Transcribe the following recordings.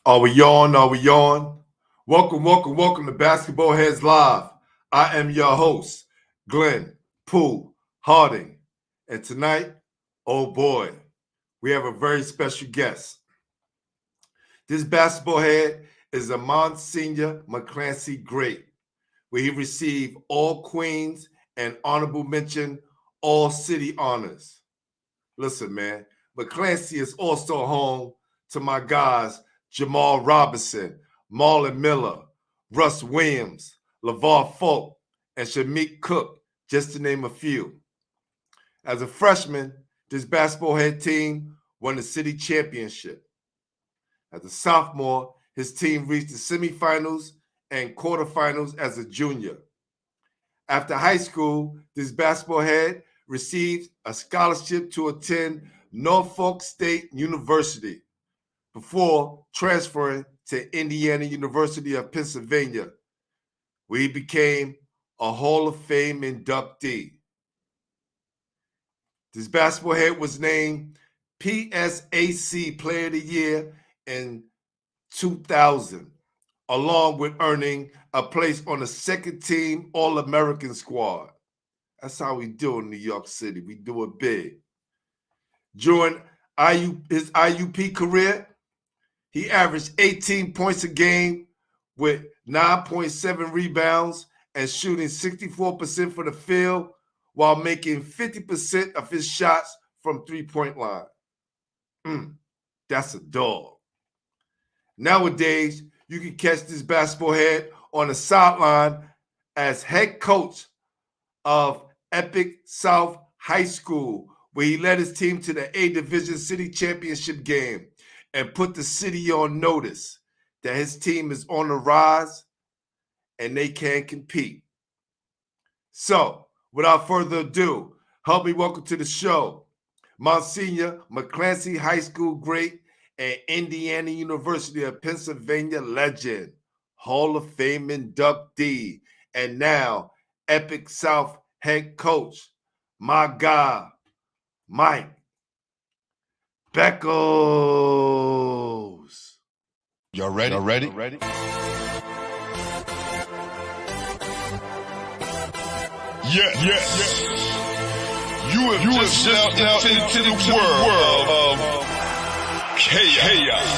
Are we on? Are we on? Welcome to Basketball Heads Live. I am your host, Glenn Poole Harding. And tonight, oh boy, we have a very special guest. This basketball head is a Monsignor McClancy great, where he received all Queens and honorable mention all city honors. Listen, man, McClancy is also home to my guys Jamal Robinson, Marlon Miller, Russ Williams, LeVar Folk, and Shamik Cook, just to name a few. As a freshman, this basketball head team won the city championship. As a sophomore, his team reached the semifinals and quarterfinals as a junior. After high school, this basketball head received a scholarship to attend Norfolk State University before transferring to Indiana University of Pennsylvania, where he became a Hall of Fame inductee. This basketball head was named PSAC Player of the Year in 2000, along with earning a place on the second team All-American squad. That's how we do in New York City. We do it big. During his IUP career, he averaged 18 points a game with 9.7 rebounds and shooting 64% for the field while making 50% of his shots from three-point line. That's a dog. Nowadays, you can catch this basketball head on the sideline as head coach of Epic South High School, where he led his team to the A-Division City Championship game and put the city on notice that his team is on the rise and they can compete. So, without further ado, help me welcome to the show Monsignor McClancy High School great and Indiana University of Pennsylvania legend, Hall of Fame inductee, and now Epic South head coach, my guy, Makinde-Beckles. Y'all ready? Yes. You have just stepped into the world of chaos,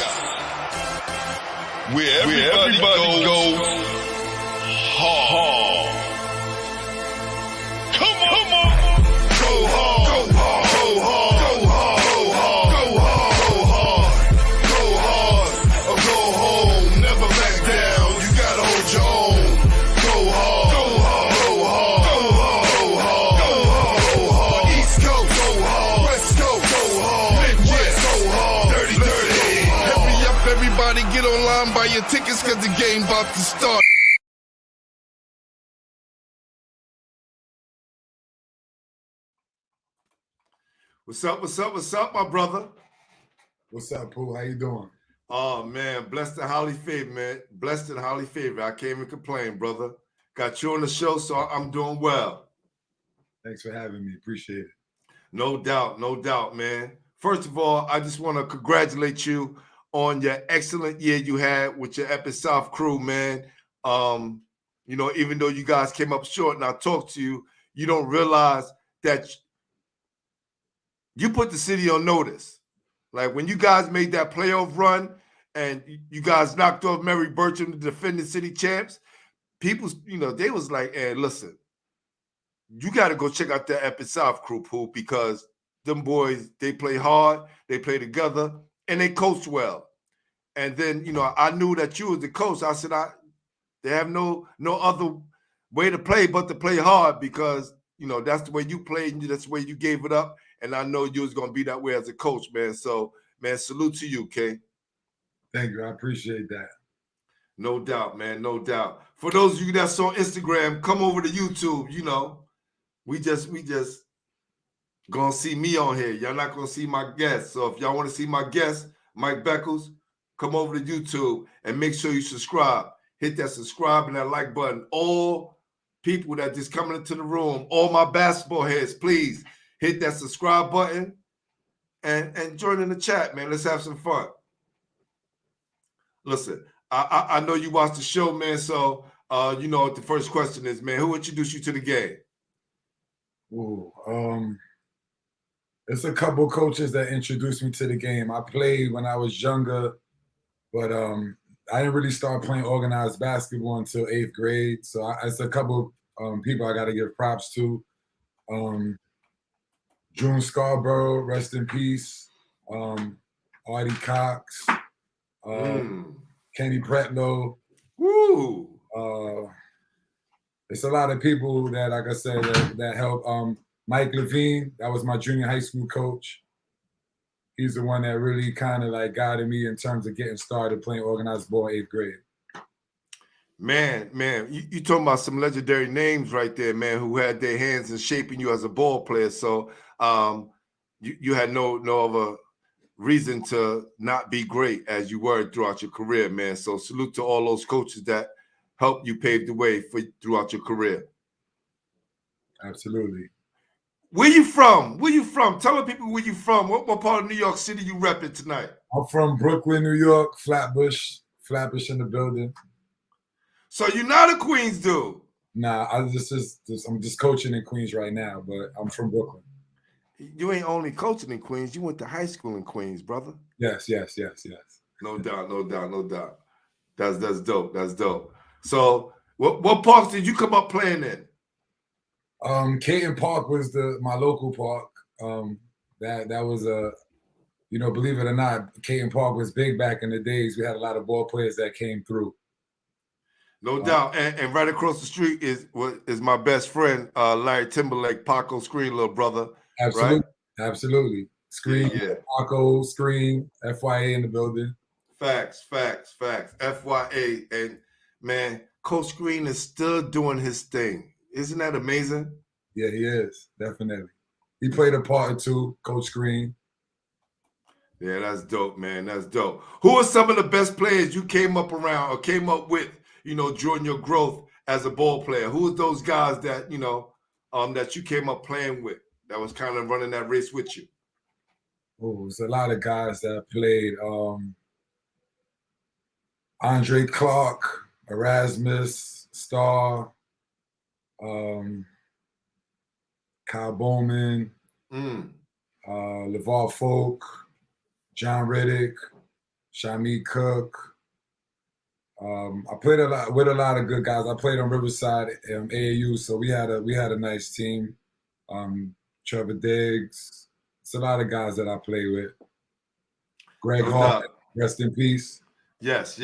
where everybody goes hard. Come on. Go hard. Go hard. Go hard. Go hard. Go hard. Go hard. Or go home. Never back down. You gotta hold your own. Go hard. Go hard. Go hard. Go hard. Go hard. Go hard. East Coast. Go hard. West Coast. Go hard. Midwest. Go hard. Dirty. Hurry up, everybody. Get online, buy your tickets, cause the game about to start. What's up, my brother? What's up, Pooh? How you doing? Oh, man, blessed and highly favored, man. Blessed and highly favored. I can't even complain, brother. Got you on the show, so I'm doing well. Thanks for having me. Appreciate it. No doubt, man. First of all, I just want to congratulate you on your excellent year you had with your Epic South crew, man. Even though you guys came up short and I talked to you, you don't realize that you put the city on notice. Like when you guys made that playoff run and you guys knocked off Mary Bertram, the defending city champs, people, they was like, hey, listen, you got to go check out that Epic South crew, Pooh, because them boys, they play hard, they play together, and they coach well. And then, I knew that you was the coach. I said, they have no other way to play but to play hard because, that's the way you played and that's the way you gave it up. And I know you was going to be that way as a coach, man. So, man, salute to you, King. Thank you. I appreciate that. No doubt, man. No doubt. For those of you that's on Instagram, come over to YouTube. We just going to see me on here. Y'all not going to see my guest. So if y'all want to see my guest, Mike Beckles, come over to YouTube and make sure you subscribe. Hit that subscribe and that like button. All people that just coming into the room, all my basketball heads, please hit that subscribe button and join in the chat, man. Let's have some fun. Listen, I know you watched the show, man. So you know what the first question is, man. Who introduced you to the game? Ooh, it's a couple coaches that introduced me to the game. I played when I was younger, but I didn't really start playing organized basketball until 8th grade. So it's a couple people I got to give props to. June Scarborough, rest in peace. Artie Cox, Kenny Pretlow. Woo! It's a lot of people that, like I said, that help. Mike Levine, that was my junior high school coach. He's the one that really kind of like guided me in terms of getting started playing organized ball in 8th grade. Man, you talking about some legendary names right there, man, who had their hands in shaping you as a ball player. So you had no other reason to not be great as you were throughout your career, man. So salute to all those coaches that helped you pave the way throughout your career. Absolutely. Where you from? Where you from? Tell the people where you from. What part of New York City you repping tonight? I'm from Brooklyn, New York, Flatbush in the building. So you're not a Queens dude? Nah, I'm just coaching in Queens right now, but I'm from Brooklyn. You ain't only coaching in Queens. You went to high school in Queens, brother. Yes. No doubt. That's dope. That's dope. So what parks did you come up playing in? Caton Park was my local park. That was believe it or not, Caton Park was big back in the days. We had a lot of ball players that came through. No doubt. And right across the street is my best friend, Larry Timberlake, Paco Screen, little brother. Absolutely. Right? Absolutely. Screen, yeah. Paco, Screen, FYA in the building. Facts. FYA. And man, Coach Screen is still doing his thing. Isn't that amazing? Yeah, he is. Definitely. He played a part or two, Coach Screen. Yeah, that's dope, man. That's dope. Who are some of the best players you came up around or came up with, during your growth as a ball player? Who are those guys that, that you came up playing with that was kind of running that race with you? Oh, there's a lot of guys that played. Andre Clark, Erasmus, Starr, Kyle Bowman, LeVar Folk, John Riddick, Shamik Cook. I played with a lot of good guys. I played on Riverside AAU, so we had a nice team. Trevor Diggs. It's a lot of guys that I play with. Greg Hall, rest in peace. Yes.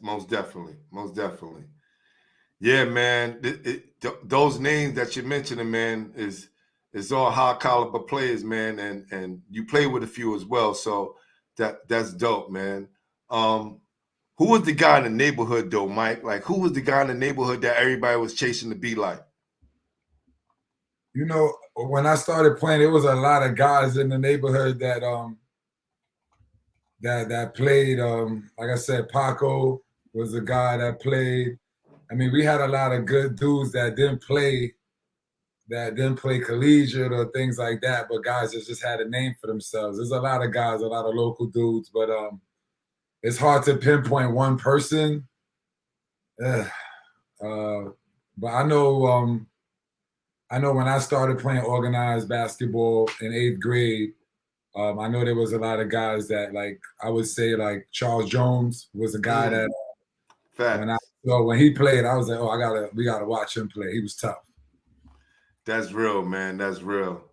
Most definitely. Yeah, man. Those names that you're mentioning, man, is all high caliber players, man, and you play with a few as well. So that's dope, man. Who was the guy in the neighborhood though, Mike? Like, who was the guy in the neighborhood that everybody was chasing to be like? When I started playing, there was a lot of guys in the neighborhood that that played. Like I said, Paco was a guy that played. I mean, we had a lot of good dudes that didn't play collegiate or things like that, but guys that just had a name for themselves. There's a lot of guys, a lot of local dudes, but it's hard to pinpoint one person. But I know when I started playing organized basketball in 8th grade, I know there was a lot of guys that, like, I would say, like, Charles Jones was a guy that when he played, I was like, oh, we gotta watch him play. He was tough. That's real, man. That's real.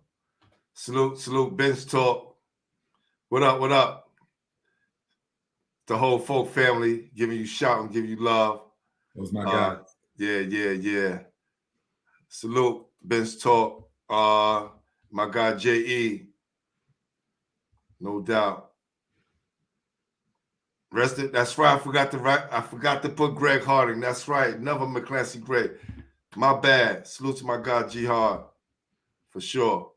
Salute, Bench Talk. What up? The whole folk family giving you shout and give you love. Those my guys. Yeah. Salute, Bench Talk. My guy J.E. No doubt. Rested. That's right. I forgot to put Greg Harding. That's right. Never McClancy great. My bad. Salute to my guy G Hard. For sure.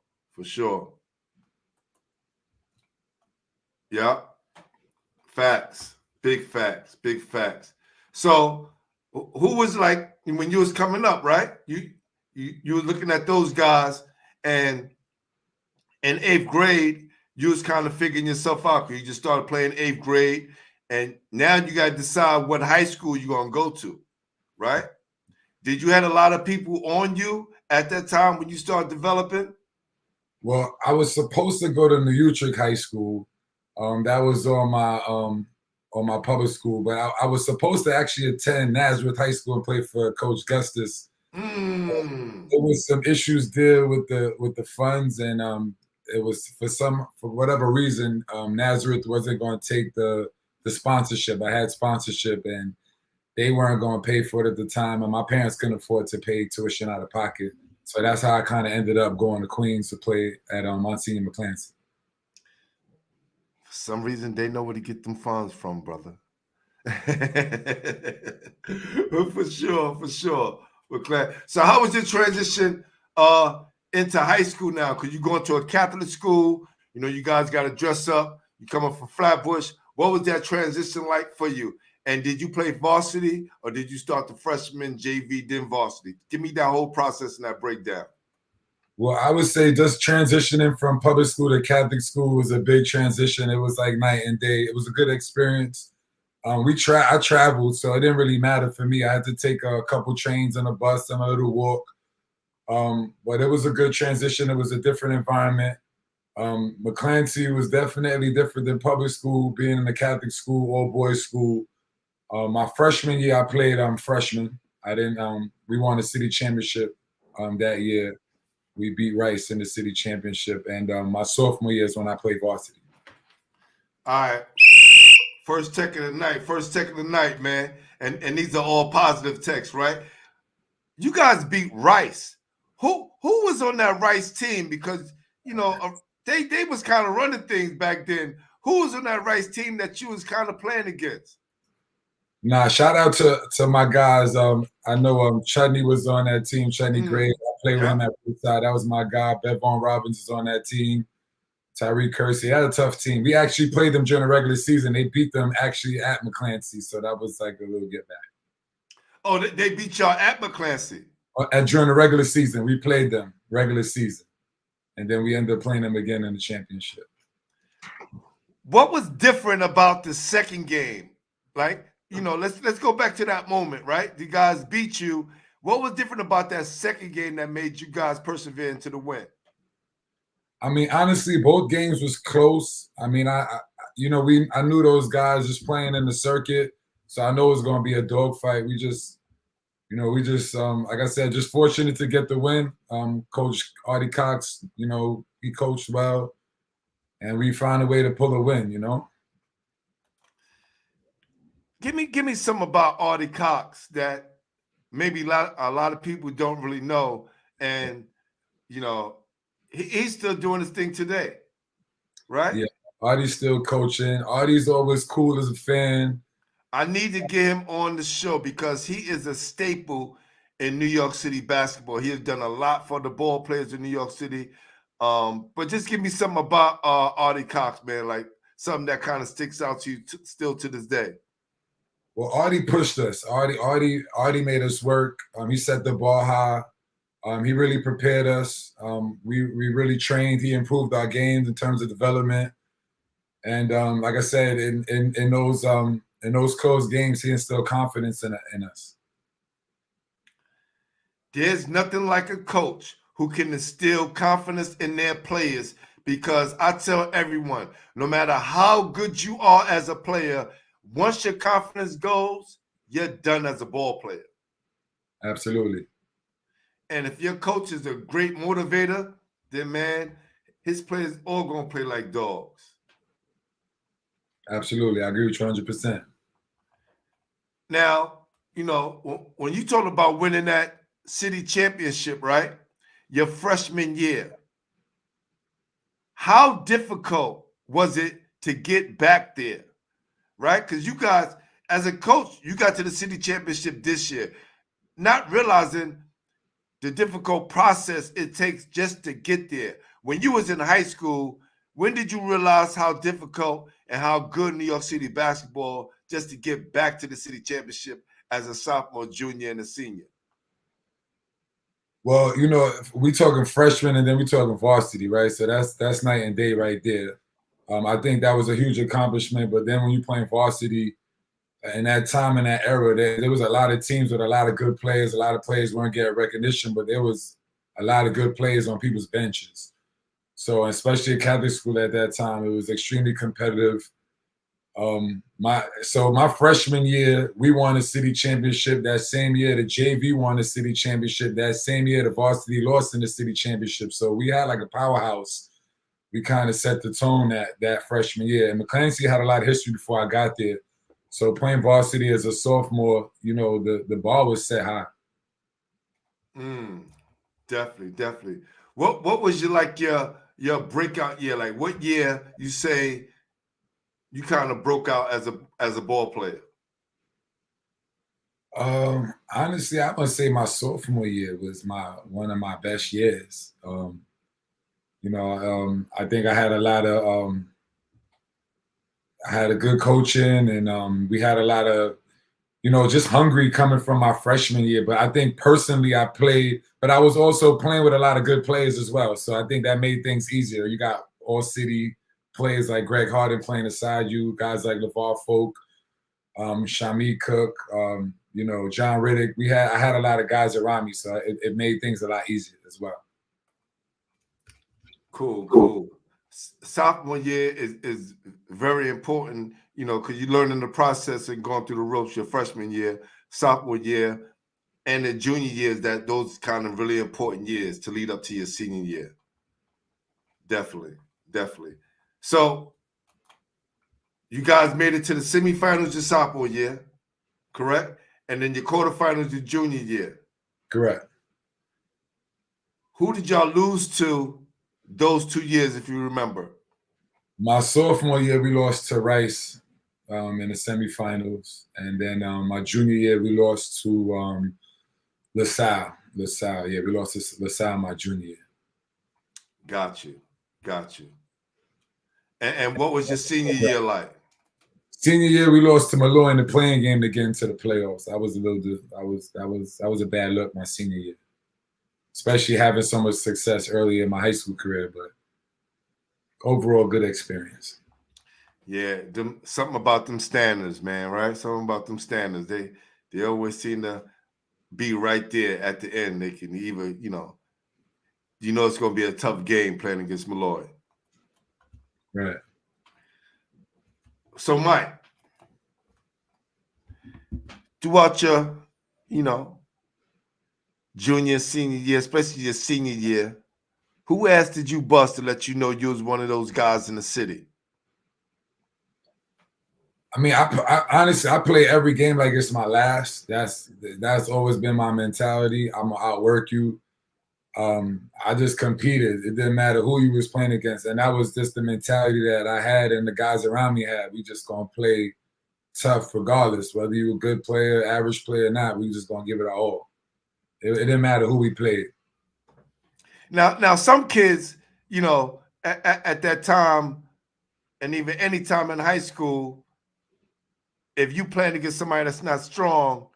Yeah. Facts. Big facts. So who was like when you was coming up, right? You were looking at those guys, and in 8th grade, you was kind of figuring yourself out because you just started playing 8th grade, and now you got to decide what high school you're going to go to, right? Did you have a lot of people on you at that time when you started developing? Well, I was supposed to go to New Utrecht High School. That was on my public school, but I was supposed to actually attend Nazareth High School and play for Coach Gustus. There was some issues there with the funds, and it was for whatever reason, Nazareth wasn't going to take the sponsorship. I had sponsorship, and they weren't going to pay for it at the time, and my parents couldn't afford to pay tuition out of pocket. So that's how I kind of ended up going to Queens to play at Monsignor McClancy. For some reason, they know where to get them funds from, brother. For sure. We're glad. So how was your transition into high school now? Because you're going to a Catholic school. You know, you guys got to dress up. You coming from Flatbush. What was that transition like for you? And did you play varsity, or did you start the freshman, JV, then varsity? Give me that whole process and that breakdown. Well, I would say just transitioning from public school to Catholic school was a big transition. It was like night and day. It was a good experience. I traveled, so it didn't really matter for me. I had to take a couple trains and a bus and a little walk. But it was a good transition. It was a different environment. McClancy was definitely different than public school, being in a Catholic school, all boys school. My freshman year, I played freshman. I didn't. We won the city championship that year. We beat Rice in the city championship, and my sophomore year is when I played varsity. All right, first tech of the night, man. And these are all positive texts, right? You guys beat Rice. Who was on that Rice team? Because you know they was kind of running things back then. Who was on that Rice team that you was kind of playing against? Nah, shout out to my guys. I know Chudney was on that team. Chudney Gray. I played with him at side. That was my guy. Bevon Robbins is on that team. Tyreek Kersey. Had a tough team. We actually played them during the regular season. They beat them actually at McClancy, so that was like a little get back. Oh, they beat y'all at McClancy? During the regular season, we played them regular season, and then we ended up playing them again in the championship. What was different about the second game? Like, you know, let's go back to that moment, right? The guys beat you. What was different about that second game that made you guys persevere into the win? I mean, honestly, both games was close. I mean, I knew those guys just playing in the circuit, so I know it was going to be a dogfight. We just, like I said, just fortunate to get the win. Coach Artie Cox, he coached well, and we found a way to pull a win. Give me some about Artie Cox that maybe a lot of people don't really know, and he's still doing his thing today, right? Yeah, Artie's still coaching. Artie's always cool as a fan. I need to get him on the show because he is a staple in New York City basketball. He has done a lot for the ball players in New York City. But just give me something about Artie Cox, man, like something that kind of sticks out to you still to this day. Well, Artie pushed us. Artie made us work. He set the ball high. He really prepared us. We really trained. He improved our games in terms of development. And like I said, in those close games, he instilled confidence in us. There's nothing like a coach who can instill confidence in their players, because I tell everyone, no matter how good you are as a player, once your confidence goes, you're done as a ball player. Absolutely. And if your coach is a great motivator, then, man, his players all going to play like dogs. Absolutely. I agree with you 100%. Now, when you talk about winning that city championship, right, your freshman year, how difficult was it to get back there, right? Because you guys, as a coach, you got to the city championship this year, not realizing the difficult process it takes just to get there. When you was in high school, when did you realize how difficult and how good New York City basketball just to get back to the city championship as a sophomore, junior, and a senior? Well, we talking freshman and then we talking varsity, right? So that's night and day right there. I think that was a huge accomplishment. But then when you playing varsity, in that time, in that era, there was a lot of teams with a lot of good players. A lot of players weren't getting recognition, but there was a lot of good players on people's benches. So, especially at Catholic school at that time, it was extremely competitive. My freshman year, we won a city championship. That same year, the JV won a city championship. That same year, the varsity lost in the city championship. So we had like a powerhouse. We kind of set the tone that freshman year. And McClancy had a lot of history before I got there. So playing varsity as a sophomore, the bar was set high. Definitely. What was your breakout year? Like what year you say you kind of broke out as a ball player? Honestly, I must say my sophomore year was one of my best years. I think I had a lot of I had a good coaching, and we had a lot of just hungry coming from my freshman year. But I think personally I played, but I was also playing with a lot of good players as well. So I think that made things easier. You got all city players like Greg Harden playing beside you, guys like LeVar Folk, Shami Cook, John Riddick. I had a lot of guys around me, so it made things a lot easier as well. Cool. Sophomore year is very important, because you learn in the process and going through the ropes your freshman year, sophomore year, and the junior years, that those kind of really important years to lead up to your senior year. Definitely. So you guys made it to the semifinals your sophomore year, correct? And then your quarterfinals your junior year. Correct. Who did y'all lose to those 2 years, if you remember? My sophomore year, we lost to Rice in the semifinals. And then my junior year, we lost to LaSalle. Yeah, we lost to LaSalle my junior year. Got you. And what was your senior year like? Senior year, we lost to Malloy in the playing game to get into the playoffs. That was a bad look my senior year, especially having so much success early in my high school career. But overall, good experience. Yeah, something about them standards, man. Right? Something about them standards. They always seem to be right there at the end. They can even, it's going to be a tough game playing against Malloy. Right. So, Mike, throughout your, junior, senior year, especially your senior year, who ass did you bust to let you know you was one of those guys in the city? I mean, I honestly, I play every game like it's my last. That's always been my mentality. I'm gonna outwork you. I just competed. It didn't matter who you was playing against, and that was just the mentality that I had and the guys around me had. We just gonna play tough regardless, whether you a good player, average player or not. We just gonna give it our all. It didn't matter who we played. Now, some kids, at that time, and even any time in high school, if you playing against somebody that's not strong,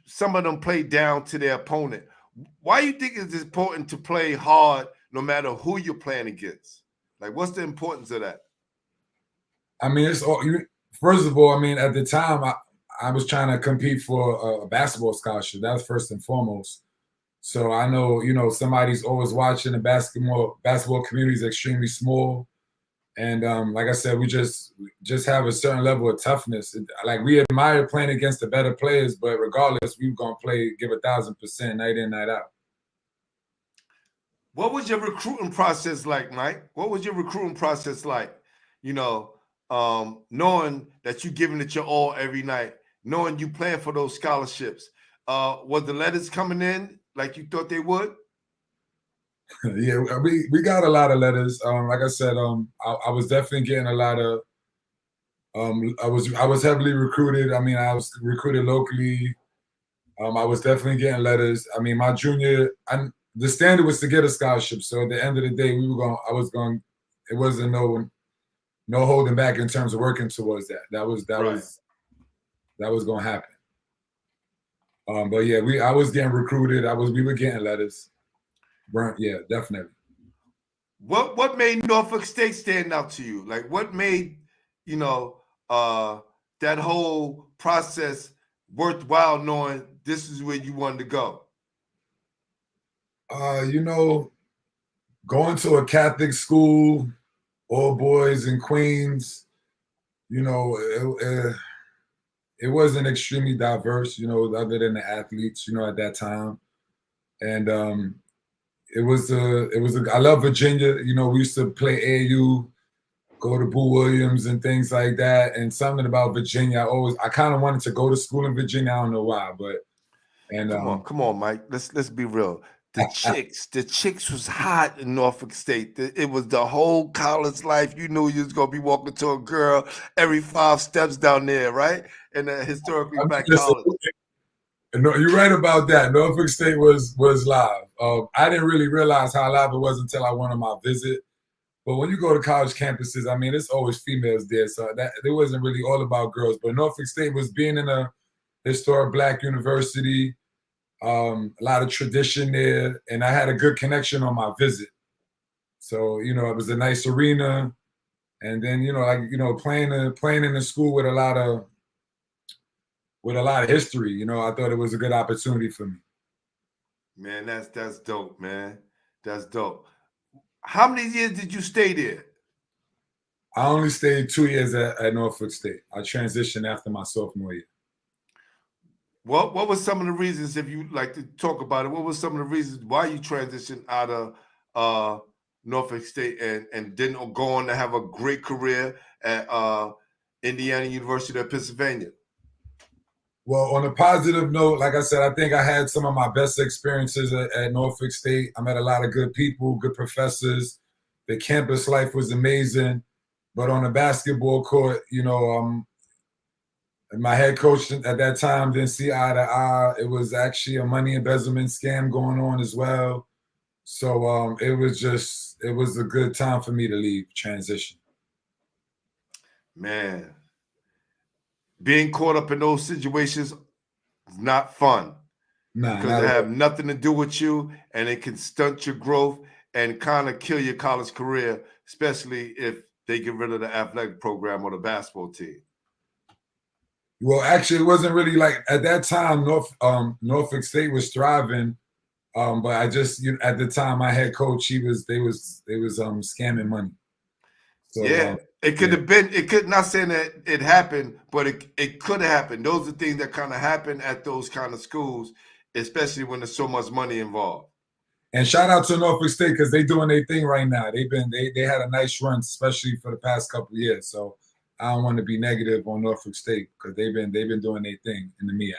some of them play down to their opponent. Why do you think it's important to play hard no matter who you're playing against? Like, what's the importance of that? I mean, first of all, I mean, at the time, I was trying to compete for a basketball scholarship. That was first and foremost. So I know, somebody's always watching. The basketball community is extremely small. And like I said, we just have a certain level of toughness. Like, we admire playing against the better players, but regardless, we're going to give 1,000% night in, night out. What was your recruiting process like, Mike? What was your recruiting process like? Knowing that you're giving it your all every night, knowing you playing for those scholarships. Was the letters coming in like you thought they would? Yeah, we got a lot of letters. Like I said, I was definitely getting a lot of. I was heavily recruited. I mean, I was recruited locally. I was definitely getting letters. I mean, my junior, the standard was to get a scholarship. So at the end of the day, it wasn't no holding back in terms of working towards that. That was going to happen. But yeah, I was getting recruited. We were getting letters. Yeah, definitely. What made Norfolk State stand out to you? Like, what made that whole process worthwhile, knowing this is where you wanted to go? Going to a Catholic school, all boys in Queens, it wasn't extremely diverse, other than the athletes, at that time. And I love Virginia. We used to play AAU, go to Boo Williams and things like that. And something about Virginia, I kind of wanted to go to school in Virginia. I don't know why, but Come on, Mike. Let's be real. The chicks was hot in Norfolk State. It was the whole college life. You knew you was gonna be walking to a girl every 5 steps down there, right? In a historically black college. No, you're right about that. Norfolk State was live. I didn't really realize how live it was until I went on my visit. But when you go to college campuses, I mean, it's always females there, so that it wasn't really all about girls. But Norfolk State was being in a historic black university, a lot of tradition there, and I had a good connection on my visit. So it was a nice arena, and then playing in the school with a lot of history. I thought it was a good opportunity for me. Man, that's dope, man. That's dope. How many years did you stay there? I only stayed 2 years at Norfolk State. I transitioned after my sophomore year. What were some of the reasons, if you like to talk about it, what were some of the reasons why you transitioned out of Norfolk State and didn't go on to have a great career at Indiana University of Pennsylvania? Well, on a positive note, like I said, I think I had some of my best experiences at Norfolk State. I met a lot of good people, good professors. The campus life was amazing. But on the basketball court, my head coach at that time didn't see eye to eye. It was actually a money embezzlement scam going on as well. So it was a good time for me to leave, transition. Man, being caught up in those situations is not fun. Because they have nothing to do with you, and it can stunt your growth and kind of kill your college career, especially if they get rid of the athletic program or the basketball team. Well, actually, it wasn't really like at that time. Norfolk State was thriving, but I just at the time my head coach they was scamming money. So, yeah, it could have been. It could not saying that it happened, but it could have happened. Those are things that kind of happen at those kind of schools, especially when there's so much money involved. And shout out to Norfolk State because they're doing their thing right now. They had a nice run, especially for the past couple of years. So I don't want to be negative on Norfolk State because they've been doing their thing in the MEAC.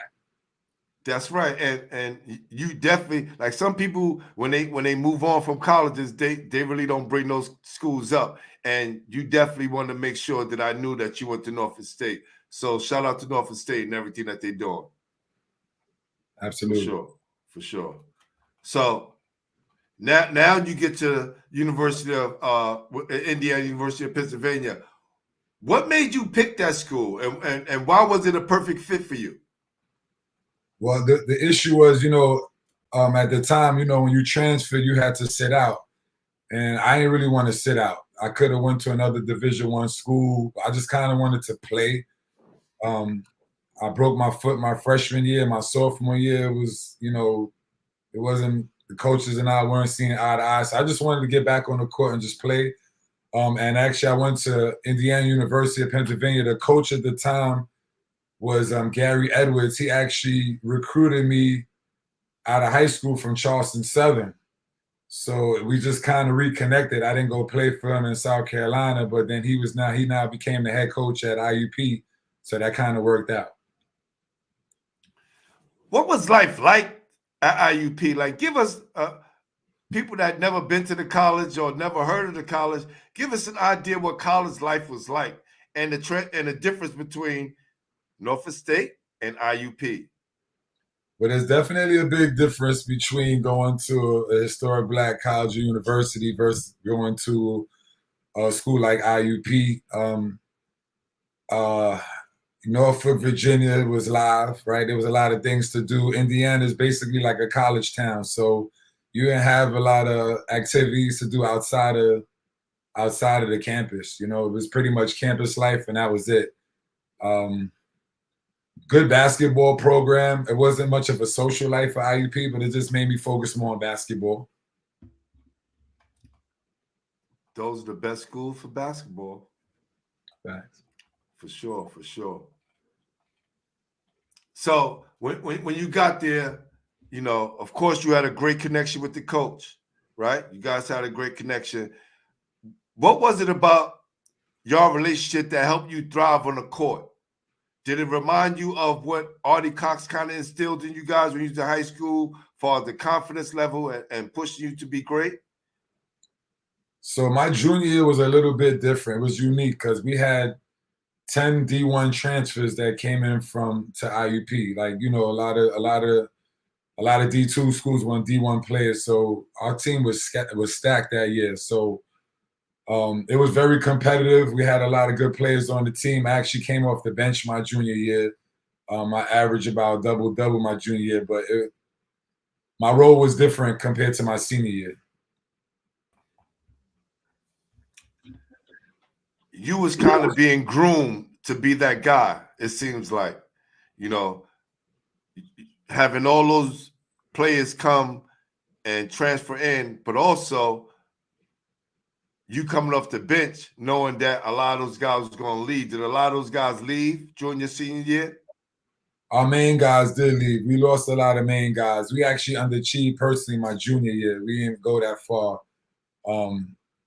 That's right, and you definitely, like, some people when they move on from colleges, they really don't bring those schools up, and you definitely want to make sure that I knew that you went to Norfolk State. So shout out to Norfolk State and everything that they're doing. Absolutely, for sure. So now you get to University of Indiana University of Pennsylvania. What made you pick that school, and why was it a perfect fit for you? Well, the issue was, at the time, when you transferred, you had to sit out, and I didn't really want to sit out. I could have went to another Division I school. I just kind of wanted to play. I broke my foot my freshman year. My sophomore year was, it wasn't, the coaches and I weren't seeing eye to eye. So I just wanted to get back on the court and just play. And actually, I went to Indiana University of Pennsylvania. The coach at the time was Gary Edwards. He actually recruited me out of high school from Charleston Southern. So we just kind of reconnected. I didn't go play for him in South Carolina, but then he now became the head coach at IUP. So that kind of worked out. What was life like at IUP? Like, give us people that never been to the college or never heard of the college, give us an idea what college life was like and the difference between Norfolk State and IUP. Well, there's definitely a big difference between going to a historic black college or university versus going to a school like IUP. Norfolk, Virginia was live, right? There was a lot of things to do. Indiana is basically like a college town. So you didn't have a lot of activities to do outside of the campus. You know, it was pretty much campus life, and that was it. Good basketball program. It wasn't much of a social life for IUP, but it just made me focus more on basketball. Those are the best schools for basketball. Thanks. For sure, for sure. So when you got there, you know, of course you had a great connection with the coach, right? You guys had a great connection. What was it about your relationship that helped you thrive on the court? Did it remind you of what Artie Cox kind of instilled in you guys when you was in high school for the confidence level and pushing you to be great? So my junior year was a little bit different. It was unique because we had 10 D1 transfers that came in to IUP. Like, you know, a lot of D2 schools want D1 players. So our team was stacked that year. So it was very competitive. We had a lot of good players on the team. I actually came off the bench my junior year. I averaged about double my junior year, but my role was different compared to my senior year. You was kind of being groomed to be that guy, it seems like, you know, having all those players come and transfer in, but also you coming off the bench knowing that a lot of those guys was going to leave. Did a lot of those guys leave during your senior year? Our main guys did leave. We lost a lot of main guys. We actually underachieved personally my junior year. We didn't go that far.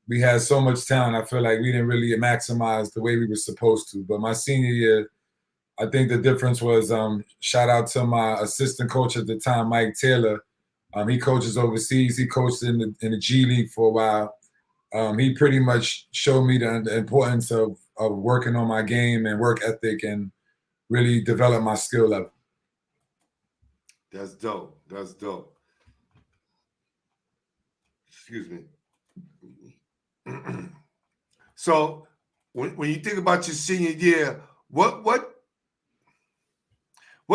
We had so much talent. I feel like we didn't really maximize the way we were supposed to. But my senior year, I think the difference was shout out to my assistant coach at the time, Mike Taylor. He coaches overseas. He coached in the G League for a while. He pretty much showed me the importance of working on my game and work ethic and really develop my skill level. That's dope. That's dope. Excuse me. So when you think about your senior year, what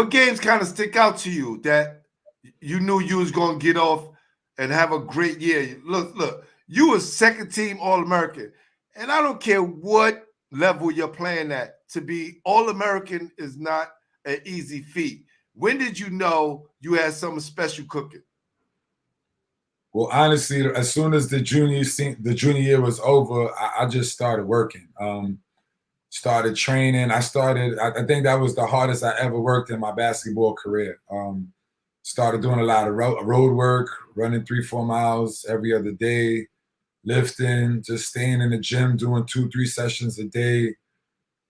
games kind of stick out to you that you knew you was going to get off and have a great year? Look, you were second team All-American, and I don't care what level you're playing at. To be All-American is not an easy feat. When did you know you had something special cooking? Well, honestly, as soon as the junior year was over, I just started working. Started training. I think that was the hardest I ever worked in my basketball career. Started doing a lot of road work, running 3-4 miles every other day, lifting, just staying in the gym, doing 2-3 sessions a day.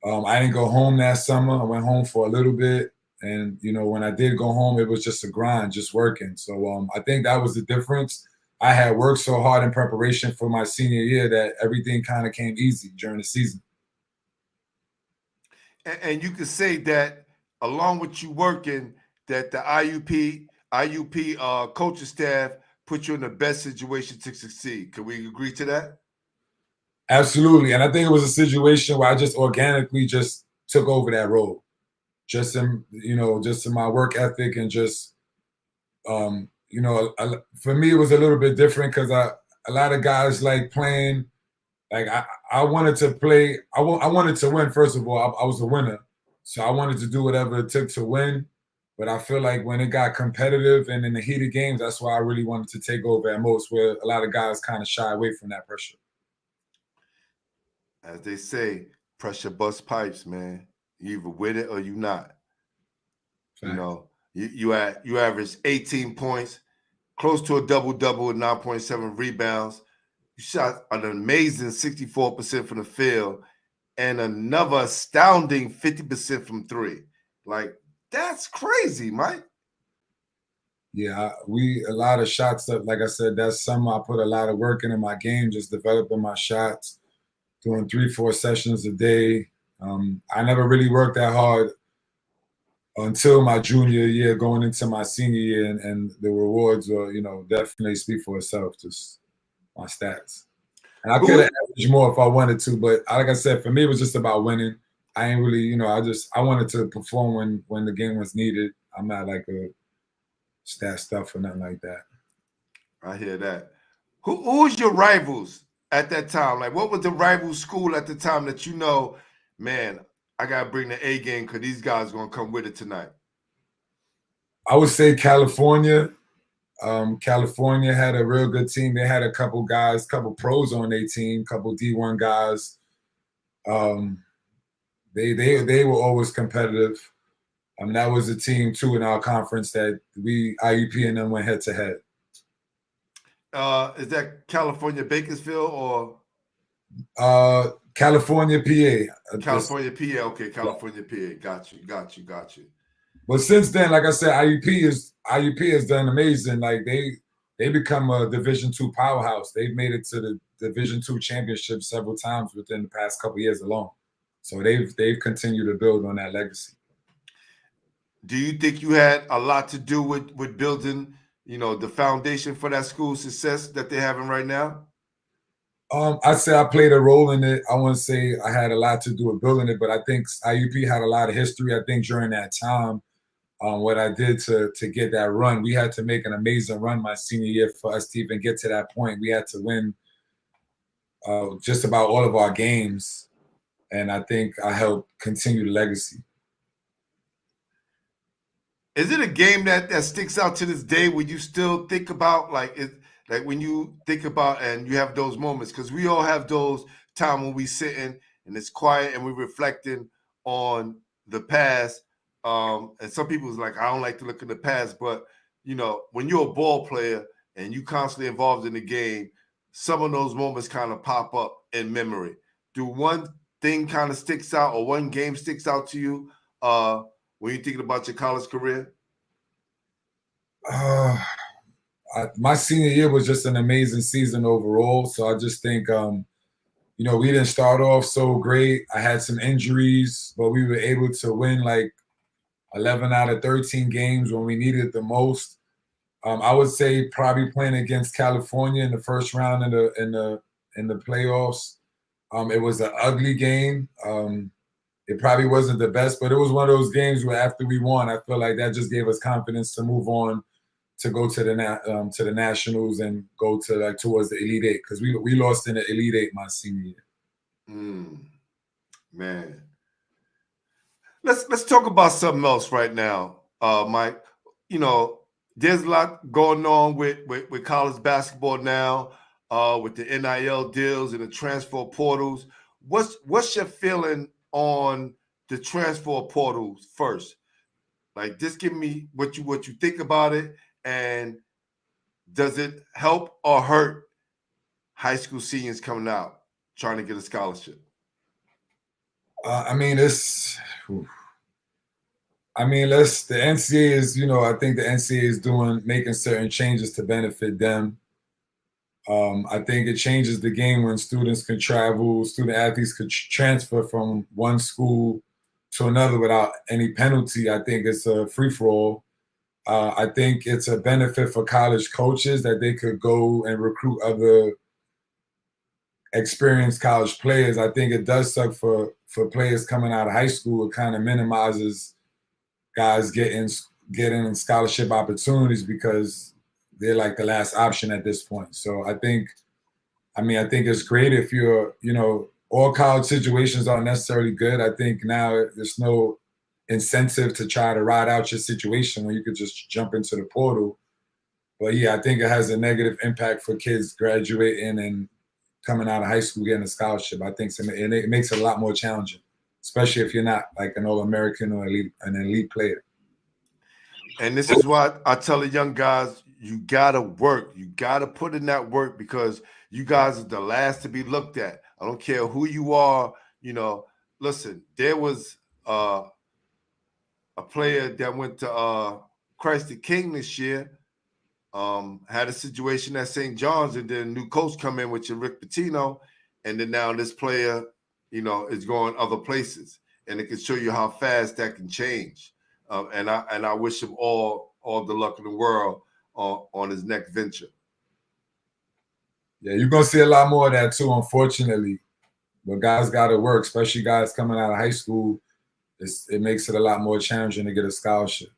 I didn't go home that summer. I went home for a little bit. And, you know, when I did go home, it was just a grind, just working. So I think that was the difference. I had worked so hard in preparation for my senior year that everything kind of came easy during the season. And you could say that along with you working, that the IUP coaching staff put you in the best situation to succeed. Can we agree to that? Absolutely. And I think it was a situation where I just organically just took over that role. Just in my work ethic and just, for me, it was a little bit different because a lot of guys like playing. Like I wanted to play. I wanted to win. First of all, I was a winner, so I wanted to do whatever it took to win. But I feel like when it got competitive and in the heated games, that's why I really wanted to take over at most, where a lot of guys kind of shy away from that pressure. As they say, pressure busts pipes, man. You either with it or you not. Fact. You know, you averaged 18 points, close to a double-double with 9.7 rebounds. You shot an amazing 64% from the field and another astounding 50% from three. Like, that's crazy, Mike. Yeah, a lot of shots up. Like I said, that summer I put a lot of work into my game, just developing my shots, doing 3-4 sessions a day. I never really worked that hard until my junior year, going into my senior year, and the rewards were, definitely speak for itself, just my stats. And I could have averaged more if I wanted to, but like I said, for me, it was just about winning. I ain't really, I wanted to perform when the game was needed. I'm not like a stat stuff or nothing like that. I hear that. Who was your rivals at that time? Like, what was the rival school at the time that you know, man, I gotta bring the A game because these guys gonna come with it tonight? I would say California. California had a real good team. They had a couple guys, couple pros on their team, couple D1 guys. They were always competitive. That was a team too in our conference that IUP and them went head to head. Is that California Bakersfield or California, PA? California PA? Okay, California PA. Got you. But since then, like I said, IUP has done amazing. Like they become a Division II powerhouse. They've made it to the Division II championship several times within the past couple of years alone. So they've continued to build on that legacy. Do you think you had a lot to do with building, the foundation for that school's success that they're having right now? I'd say I played a role in it. I wouldn't say I had a lot to do with building it, but I think IUP had a lot of history. I think during that time, what I did to get that run, we had to make an amazing run my senior year for us to even get to that point. We had to win just about all of our games, and I think I helped continue the legacy. Is it a game that sticks out to this day when you still think about, like when you think about and you have those moments? Because we all have those times when we sitting and it's quiet and we're reflecting on the past. And some people's like, I don't like to look in the past, but when you're a ball player and you constantly involved in the game, some of those moments kind of pop up in memory. Do one thing kind of sticks out or one game sticks out to you when you're thinking about your college career? My senior year was just an amazing season overall. So I just think, we didn't start off so great. I had some injuries, but we were able to win like 11 out of 13 games when we needed it the most. I would say probably playing against California in the first round in the playoffs. It was an ugly game. It probably wasn't the best, but it was one of those games where after we won, I feel like that just gave us confidence to move on to go to the nationals and go to towards the Elite Eight, because we lost in the Elite Eight my senior year. Man. Let's talk about something else right now, Mike. There's a lot going on with college basketball now, with the NIL deals and the transfer portals. What's your feeling on the transfer portals first? Like, just give me what you think about it, and does it help or hurt high school seniors coming out trying to get a scholarship? The NCAA is, I think the NCAA is making certain changes to benefit them. I think it changes the game when student athletes could transfer from one school to another without any penalty. I think it's a free-for-all. I think it's a benefit for college coaches that they could go and recruit other experienced college players. I think it does suck for players coming out of high school. It kind of minimizes guys getting scholarship opportunities because they're like the last option at this point. So I think it's great if you're, all college situations aren't necessarily good. I think now there's no incentive to try to ride out your situation when you could just jump into the portal. But yeah, I think it has a negative impact for kids graduating and coming out of high school getting a scholarship. I think it makes it a lot more challenging, especially if you're not like an All-American or an elite player. And this is why I tell the young guys, you gotta work. You gotta put in that work, because you guys are the last to be looked at. I don't care who you are. Listen, there was a player that went to Christ the King this year, had a situation at St. John's, and then a new coach come in with Rick Pitino, and then now this player, is going other places, and it can show you how fast that can change. And I wish him all the luck in the world on his next venture. Yeah, you're gonna see a lot more of that too, unfortunately. But guys got to work, especially guys coming out of high school. It makes it a lot more challenging to get a scholarship.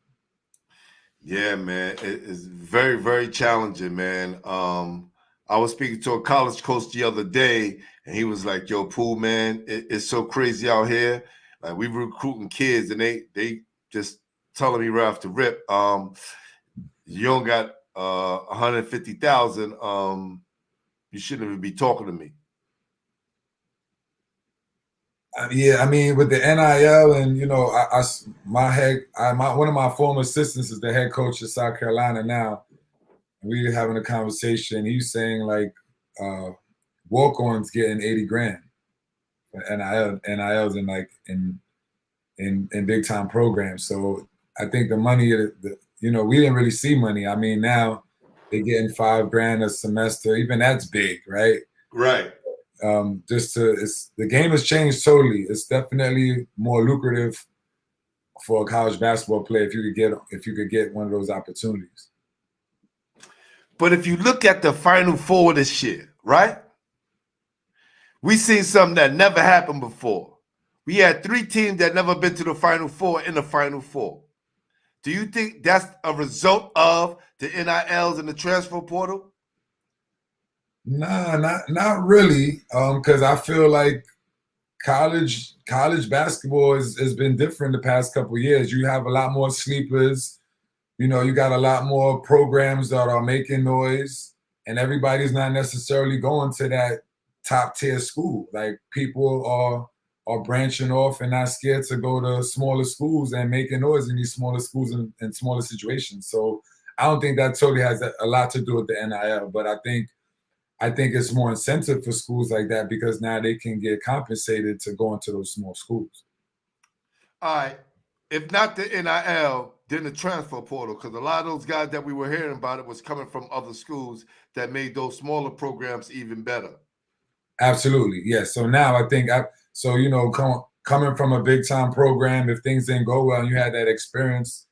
Yeah, man, it's very, very challenging, man. I was speaking to a college coach the other day, and he was like, "Yo, Pool, man, it's so crazy out here. Like we recruiting kids, and they just telling me right off the rip, you don't got 150,000. You shouldn't even be talking to me." Yeah, I mean, with the NIL and one of my former assistants is the head coach of South Carolina now. We were having a conversation. He was saying like walk-ons getting 80 grand for NILs in like in big time programs. So I think the money, we didn't really see money. I mean, now they're getting 5 grand a semester. Even that's big, right? Right. The game has changed totally. It's definitely more lucrative for a college basketball player if you could get one of those opportunities. But if you look at the Final Four this year, right? We seen something that never happened before. We had 3 teams that never been to the Final Four in the Final Four. Do you think that's a result of the NILs and the transfer portal? Nah, not really. Because I feel like college basketball has been different the past couple of years. You have a lot more sleepers. You got a lot more programs that are making noise, and everybody's not necessarily going to that top tier school. Like people are branching off and not scared to go to smaller schools and making noise in these smaller schools and smaller situations. So I don't think that totally has a lot to do with the NIL, but I think it's more incentive for schools like that because now they can get compensated to go into those small schools. All right. If not the NIL, then the transfer portal, because a lot of those guys that we were hearing about it was coming from other schools that made those smaller programs even better. Absolutely, yes. So now I think coming from a big time program, if things didn't go well and you had that experience,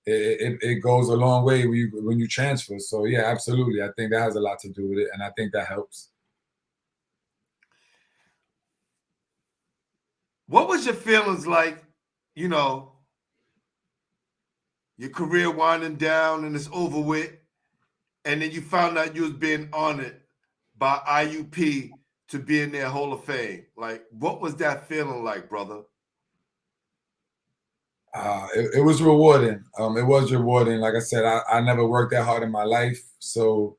it goes a long way when you transfer. So yeah, absolutely. I think that has a lot to do with it, and I think that helps. What was your feelings like, your career winding down and it's over with, and then you found out you was being honored by IUP to be in their Hall of Fame? Like, what was that feeling like, brother? It was rewarding. It was rewarding. Like I said, I never worked that hard in my life. So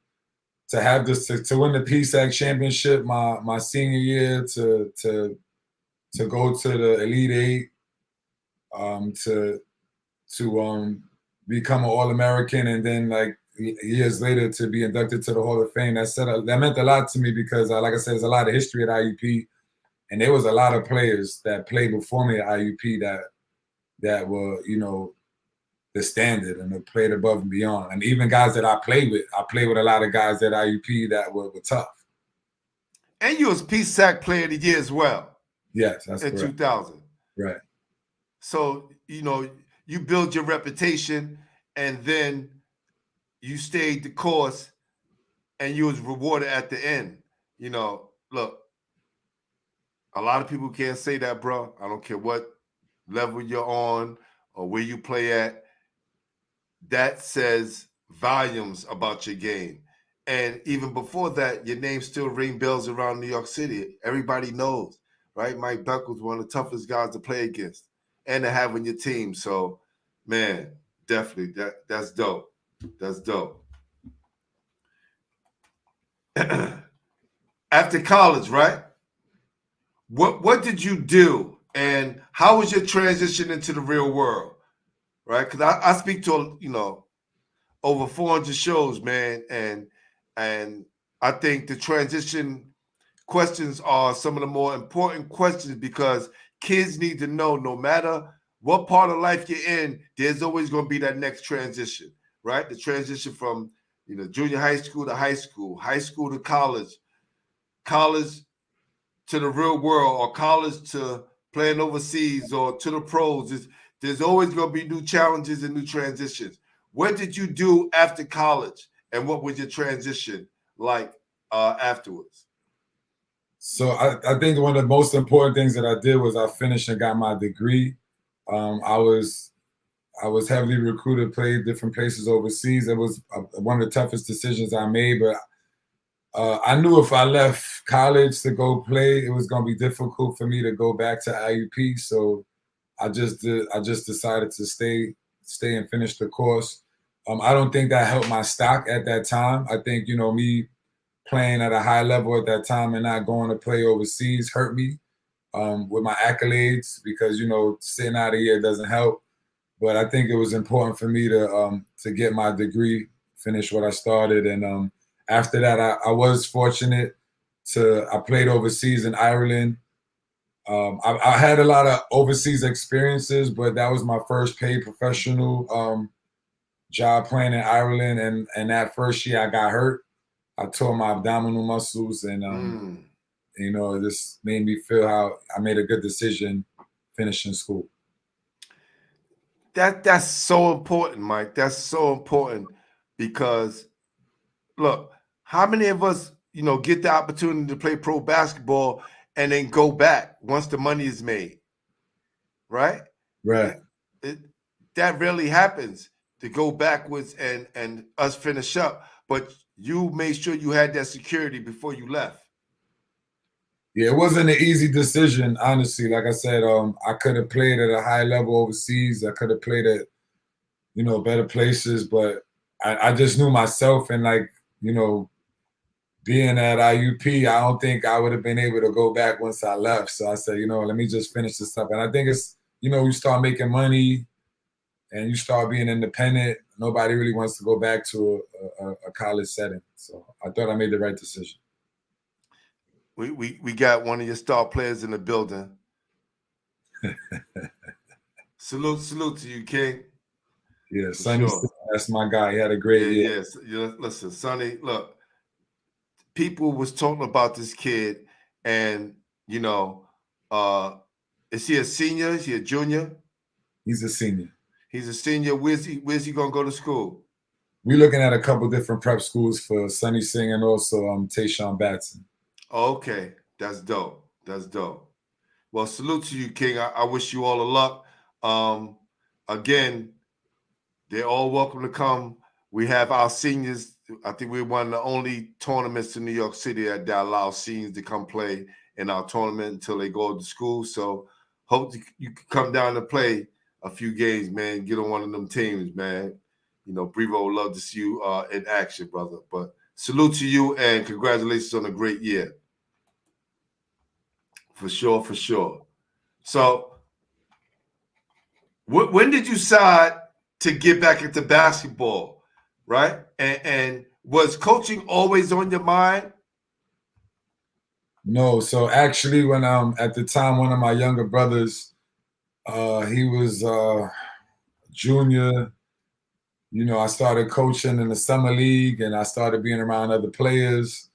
to have this to win the PSAC championship my senior year, to go to the Elite Eight, to become an All-American, and then like years later to be inducted to the Hall of Fame, that meant a lot to me because, like I said, there's a lot of history at IUP, and there was a lot of players that played before me at IUP that were, the standard and they played above and beyond. And even guys that I played with a lot of guys at IUP that were tough. And you was PSAC Player of the Year as well. Yes, that's in correct. 2000. Right. So, you build your reputation, and then you stayed the course, and you was rewarded at the end. Look, a lot of people can't say that, bro. I don't care what level you're on or where you play at. That says volumes about your game. And even before that, your name still ring bells around New York City. Everybody knows, right? Makinde-Beckles, one of the toughest guys to play against and to have on your team. So, man, definitely, that's dope. That's dope. After college, right? What did you do, and how was your transition into the real world, right? Because I speak to over 400 shows, man, and I think the transition questions are some of the more important questions because kids need to know no matter what part of life you're in, there's always going to be that next transition, right? The transition from junior high school to high school to college to the real world, or college to playing overseas or to the pros. There's always going to be new challenges and new transitions. What did you do after college, and what was your transition like afterwards? So I think one of the most important things that I did was I finished and got my degree. I was I was heavily recruited, played different places overseas. It was one of the toughest decisions I made, but I knew if I left college to go play, it was going to be difficult for me to go back to IUP. So I just decided to stay and finish the course. I don't think that helped my stock at that time. I think, me playing at a high level at that time and not going to play overseas hurt me with my accolades because, sitting out a year doesn't help. But I think it was important for me to get my degree, finish what I started. And after that, I was fortunate I played overseas in Ireland. I had a lot of overseas experiences, but that was my first paid professional job playing in Ireland. And that first year I got hurt. I tore my abdominal muscles, and it just made me feel how I made a good decision finishing school. That's so important, Mike. That's so important because, look, how many of us, get the opportunity to play pro basketball and then go back once the money is made, right? Right. That rarely happens, to go backwards and us finish up. But you made sure you had that security before you left. Yeah, it wasn't an easy decision, honestly. Like I said, I could have played at a high level overseas. I could have played at, better places, but I just knew myself, and being at IUP, I don't think I would have been able to go back once I left. So I said, let me just finish this up. And I think it's, you start making money and you start being independent. Nobody really wants to go back to a college setting. So I thought I made the right decision. We got one of your star players in the building. Salute to you, King. Yeah, Sonny, sure. That's my guy. He had a great year. Yes. Listen, Sonny, look, people was talking about this kid, and is he a senior? Is he a junior? He's a senior. He's a senior. Where's he gonna go to school? We're looking at a couple different prep schools for Sonny Singh and also Tayshawn Batson. Okay, that's dope. That's dope. Well, salute to you, King. I wish you all the luck. Again, they're all welcome to come. We have our seniors. I think we're one of the only tournaments in New York City that allow seniors to come play in our tournament until they go to school. So hope you can come down to play a few games, man. Get on one of them teams, man. Brevo would love to see you in action, brother. But salute to you and congratulations on a great year. For sure. So when did you decide to get back into basketball, right? And was coaching always on your mind? No. So actually, when at the time, one of my younger brothers, he was junior. I started coaching in the summer league, and I started being around other players,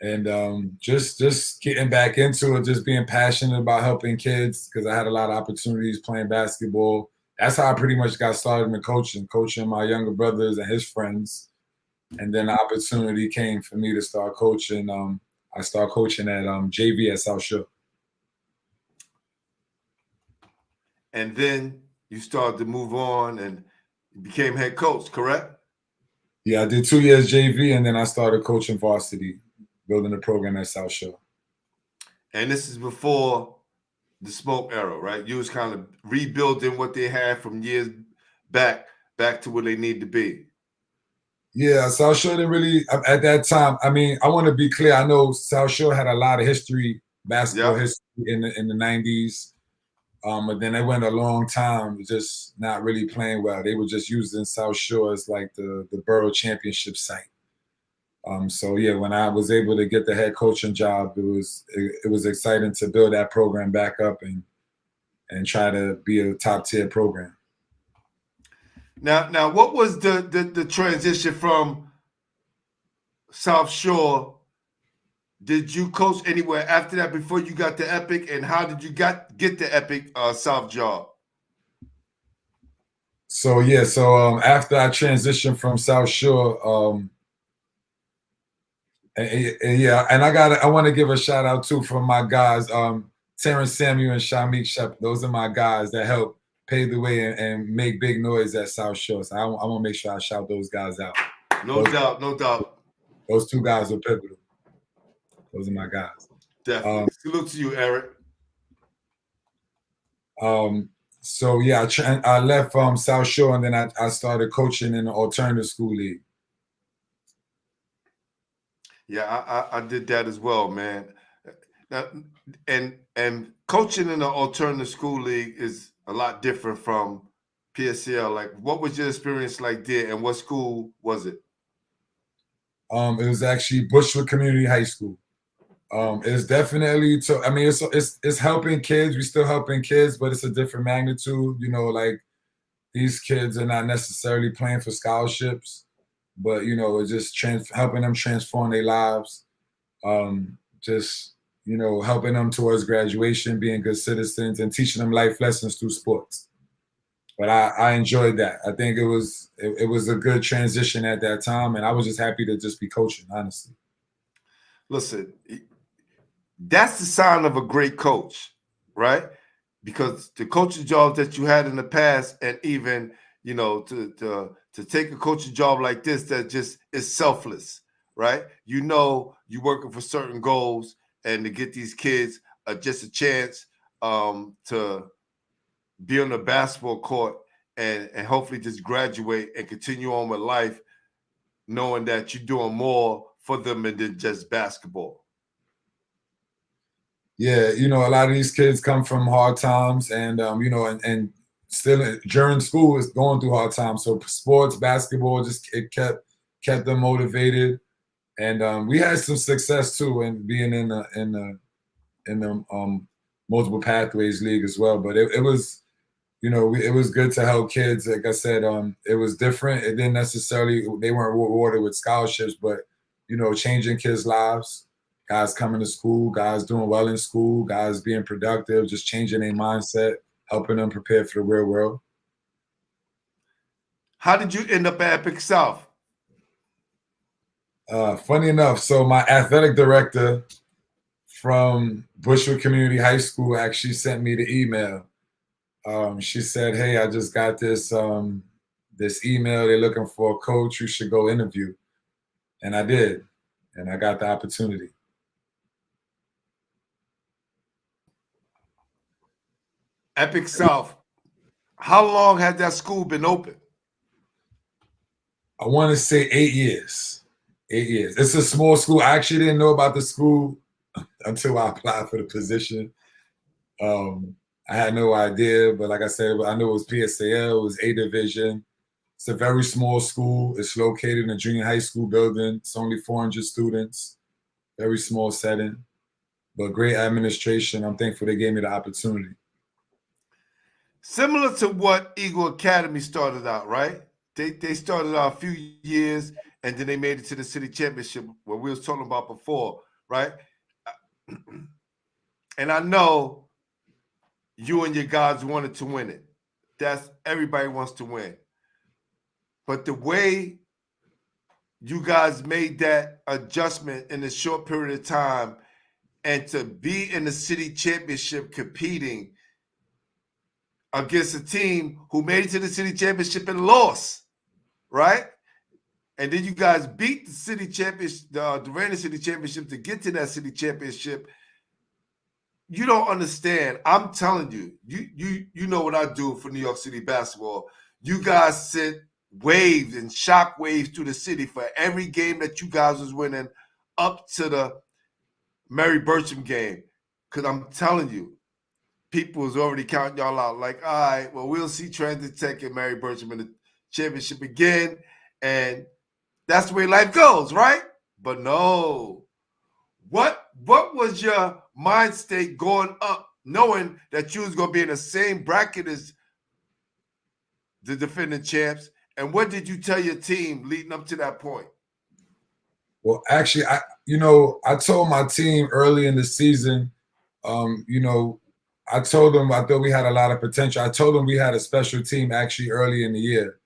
and just getting back into it, just being passionate about helping kids because I had a lot of opportunities playing basketball. That's how I pretty much got started in coaching my younger brothers and his friends. And then the opportunity came for me to start coaching. I started coaching at JV at South Shore. And then you started to move on and became head coach, correct? Yeah, I did 2 years JV, and then I started coaching varsity, building a program at South Shore. And this is before the smoke era, right? You was kind of rebuilding what they had from years back to where they need to be. Yeah, South Shore didn't really, at that time, I mean, I want to be clear. I know South Shore had a lot of history, basketball history in the 90s. But then they went a long time just not really playing well. They were just using South Shore as like the borough championship site. So yeah, when I was able to get the head coaching job, it was exciting to build that program back up and try to be a top tier program. Now, what was the transition from South Shore? Did you coach anywhere after that before you got to Epic, and how did you get the Epic South job? So yeah, after I transitioned from South Shore, and I want to give a shout out too from my guys, Terrence Samuel and Shamik Shep. Those are my guys that helped paved the way and make big noise at South Shore. So I want to make sure I shout those guys out. No doubt, no doubt. Those two guys are pivotal. Those are my guys. Definitely. Salute to you, Eric. So yeah, I left from South Shore, and then I started coaching in the alternative school league. Yeah, I did that as well, man. And coaching in the alternative school league is a lot different from PSAL. Like, what was your experience like there, and what school was it? It was actually Bushwick Community High School. It's definitely it's helping kids. We're still helping kids, but it's a different magnitude. You know, like these kids are not necessarily playing for scholarships, but you know, it's just helping them transform their lives. Just you know, helping them towards graduation, being good citizens, and teaching them life lessons through sports. But I enjoyed that. I think it was a good transition at that time, and I was just happy to just be coaching, honestly. Listen, that's the sign of a great coach, right? Because the coaching jobs that you had in the past, and even you know to take a coaching job like this that just is selfless, right? You know you're working for certain goals, and to get these kids just a chance to be on the basketball court and hopefully just graduate and continue on with life, knowing that you're doing more for them than just basketball. Yeah, you know, a lot of these kids come from hard times, and you know, and still during school is going through hard times. So sports, basketball, it kept them motivated, and we had some success too in being in the multiple pathways league as well. But it was, you know, it was good to help kids. Like I said, it was different. It didn't necessarily, they weren't rewarded with scholarships, but you know, changing kids' lives. Guys coming to school, guys doing well in school, guys being productive, just changing their mindset, helping them prepare for the real world. How did you end up at Epic South? Funny enough, so my athletic director from Bushwick Community High School actually sent me the email. She said, "Hey, I just got this this email. They're looking for a coach. You should go interview." And I did, and I got the opportunity. Epic South, how long had that school been open? I want to say 8 years. 8 years. It's a small school. I actually didn't know about the school until I applied for the position. I had no idea, but like I said, I knew it was PSAL. It was A division. It's a very small school. It's located in a junior high school building. It's only 400 students. Very small setting, but great administration. I'm thankful they gave me the opportunity. Similar to what Eagle Academy started out, right? They started out a few years, and then they made it to the city championship, what we was talking about before, right? And I know you and your guys wanted to win it. That's everybody wants to win. But the way you guys made that adjustment in a short period of time, and to be in the city championship competing against a team who made it to the city championship and lost, right? And then you guys beat the city championship, the Durant City Championship, to get to that city championship. You don't understand. I'm telling you, you know what I do for New York City basketball. You guys sent waves and shock waves through the city for every game that you guys was winning up to the Mary Burcham game. Because I'm telling you, people was already counting y'all out. Like, all right, well, we'll see Transit Tech and Mary Burcham in the championship again. And that's the way life goes, right? But no. What was your mind state going up, knowing that you was going to be in the same bracket as the defending champs? And what did you tell your team leading up to that point? Well, actually, I told my team early in the season, I told them I thought we had a lot of potential. I told them we had a special team actually early in the year.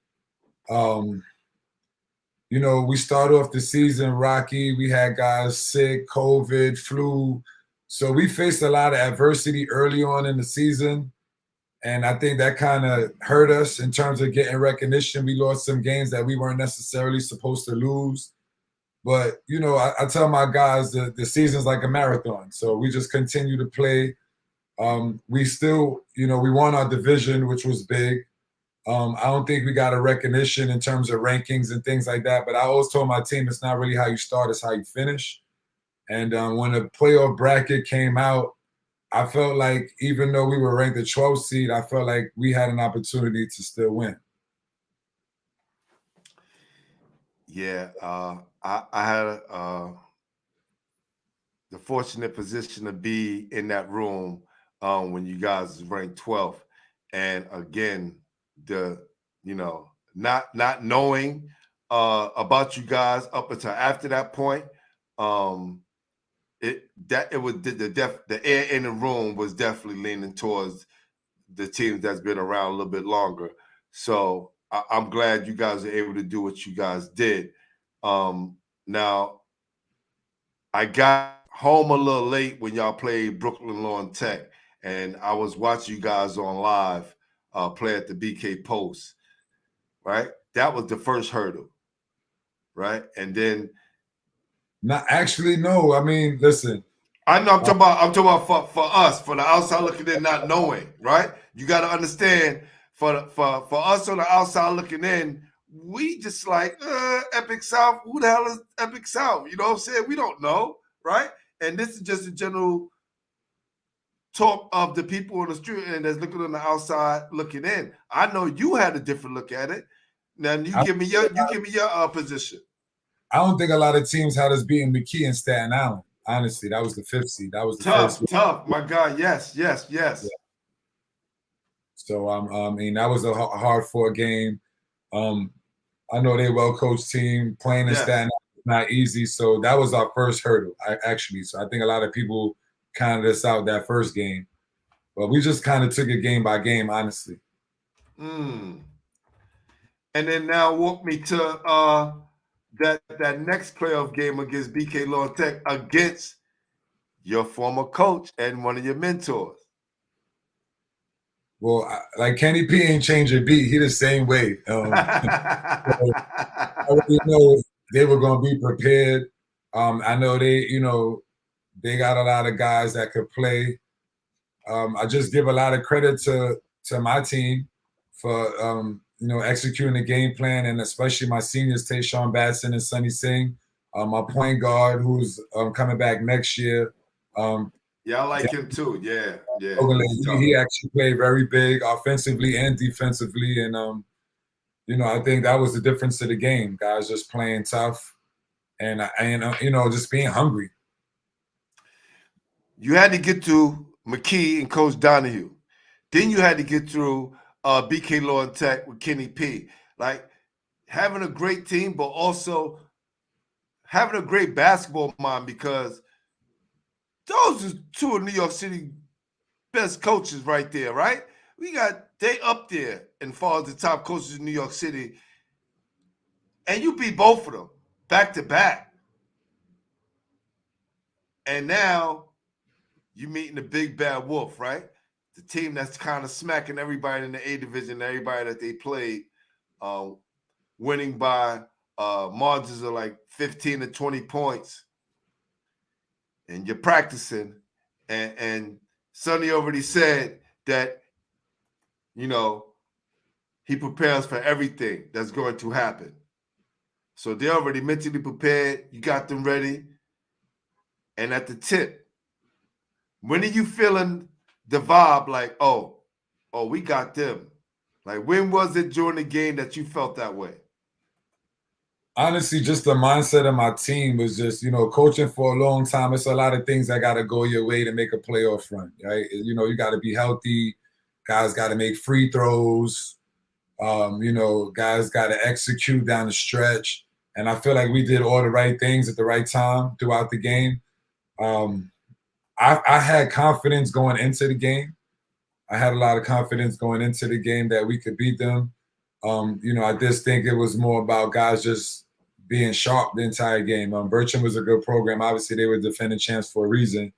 We started off the season rocky. We had guys sick, COVID, flu. So we faced a lot of adversity early on in the season. And I think that kind of hurt us in terms of getting recognition. We lost some games that we weren't necessarily supposed to lose. But, you know, I tell my guys the season's like a marathon. So we just continue to play. We still, you know, we won our division, which was big. I don't think we got a recognition in terms of rankings and things like that. But I always told my team it's not really how you start, it's how you finish. And when the playoff bracket came out, I felt like even though we were ranked the 12th seed, I felt like we had an opportunity to still win. Yeah, I had the fortunate position to be in that room when you guys was ranked 12th, and again, not knowing about you guys up until after that point, the air in the room was definitely leaning towards the teams that's been around a little bit longer. So I'm glad you guys are able to do what you guys did. Now, I got home a little late when y'all played Brooklyn Lawn Tech, and I was watching you guys on live play at the BK Post, right? That was the first hurdle, right? And then Not actually, no. I mean, listen. I know I'm talking about for us, for the outside looking in, not knowing, right? You got to understand for us on the outside looking in, we just like Epic South. Who the hell is Epic South? You know what I'm saying? We don't know, right? And this is just a general talk of the people on the street and that's looking on the outside looking in. I know you had a different look at it. Now give me your position. I don't think a lot of teams had us beating McKee and Staten Island. Honestly, that was the 5th seed. That was the first. Tough, my God. Yes. Yeah. So I mean, that was a hard-fought game. I know they're a well-coached team. Playing in Staten Island is not easy. So that was our first hurdle, actually. So I think a lot of people counted us out that first game. But we just kind of took it game by game, honestly. And then now walk me to that next playoff game against BK Law Tech against your former coach and one of your mentors. Well, like Kenny P ain't changed a beat. He the same way. I already know they were going to be prepared. I know they got a lot of guys that could play. I just give a lot of credit to my team for executing the game plan, and especially my seniors, Tayshawn Batson and Sonny Singh. My point guard, who's coming back next year. Yeah, I like him too. Yeah. He actually played very big offensively and defensively, and I think that was the difference of the game. Guys just playing tough, and just being hungry. You had to get through McKee and Coach Donahue. Then you had to get through BK Law and Tech with Kenny P. Like having a great team, but also having a great basketball mind, because those are two of New York City best coaches right there, right? They up there and far as the top coaches in New York City. And you beat both of them back to back. And now you're meeting the big bad wolf, right? The team that's kind of smacking everybody in the A division, everybody that they played, winning by margins of like 15 to 20 points. And you're practicing, and Sonny already said that, he prepares for everything that's going to happen. So they're already mentally prepared. You got them ready. And at the tip, when are you feeling the vibe like, oh, we got them? Like, when was it during the game that you felt that way? Honestly, just the mindset of my team was just, coaching for a long time. It's a lot of things that got to go your way to make a playoff run, right? You got to be healthy. Guys got to make free throws. Guys got to execute down the stretch. And I feel like we did all the right things at the right time throughout the game. I had confidence going into the game. I had a lot of confidence going into the game that we could beat them. I just think it was more about guys just being sharp the entire game. Bertram was a good program. Obviously, they were defending champs for a reason.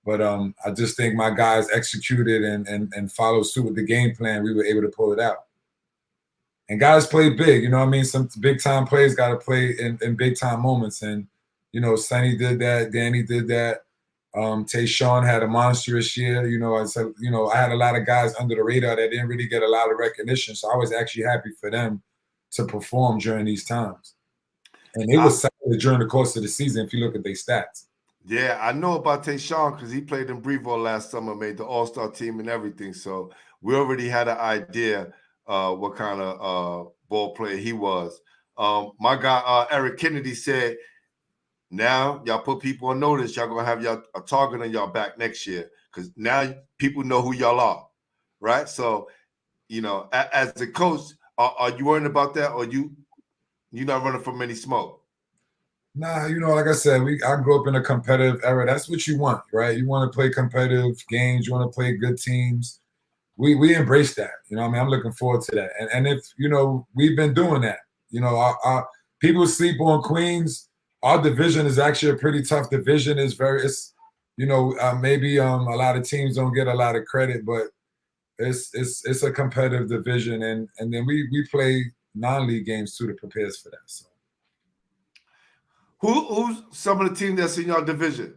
But I just think my guys executed and followed suit with the game plan. We were able to pull it out. And guys play big, you know what I mean? Some big time players got to play in big time moments. And, you know, Sonny did that. Danny did that. Tayshawn had a monstrous year. You know, I had a lot of guys under the radar that didn't really get a lot of recognition. So I was actually happy for them to perform during these times. And it was solid during the course of the season if you look at their stats. Yeah, I know about Tayshawn because he played in Brevo last summer, made the All-Star team and everything. So we already had an idea what kind of ball player he was. My guy, Eric Kennedy, said, now y'all put people on notice. Y'all going to have y'all a target on y'all back next year because now people know who y'all are, right? So, you know, as a coach, are you worrying about that or you're not running from any smoke? Nah, you know, like I said, I grew up in a competitive era. That's what you want, right? You want to play competitive games. You want to play good teams. We embrace that. You know what I mean? I'm looking forward to that. And if, you know, we've been doing that. You know, our people sleep on Queens. Our division is actually a pretty tough division. It's you know, maybe a lot of teams don't get a lot of credit, but it's a competitive division. And then we play non-league games too to prepare us for that. So. Who's some of the teams that's in your division?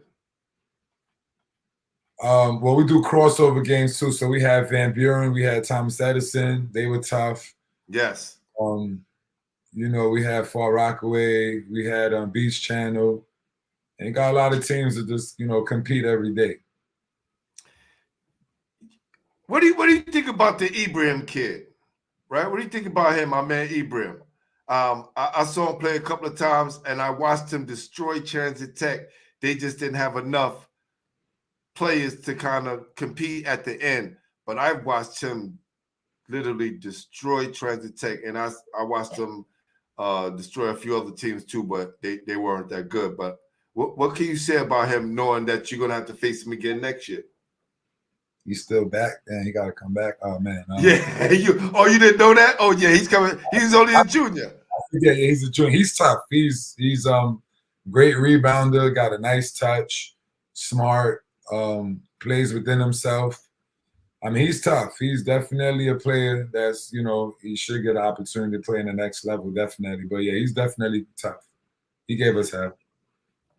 Well, we do crossover games too. So we have Van Buren, we had Thomas Edison. They were tough. Yes. You know, we had Far Rockaway, we had Beach Channel, and got a lot of teams that just, you know, compete every day. What do you think about the Ibrahim kid? Right? What do you think about him, my man Ibrahim? I saw him play a couple of times, and I watched him destroy Transit Tech. They just didn't have enough players to kind of compete at the end. But I watched him literally destroy Transit Tech, and I watched him destroy a few other teams too, but they weren't that good. But what can you say about him, knowing that you're gonna have to face him again next year? He's still back, and he got to come back. Oh man! Yeah, you didn't know that? Oh yeah, he's coming. He's only a junior. Yeah, he's a junior. He's tough. He's great rebounder, got a nice touch, smart, plays within himself. I mean, he's tough. He's definitely a player that's, you know, he should get an opportunity to play in the next level, definitely. But yeah, he's definitely tough. He gave us help.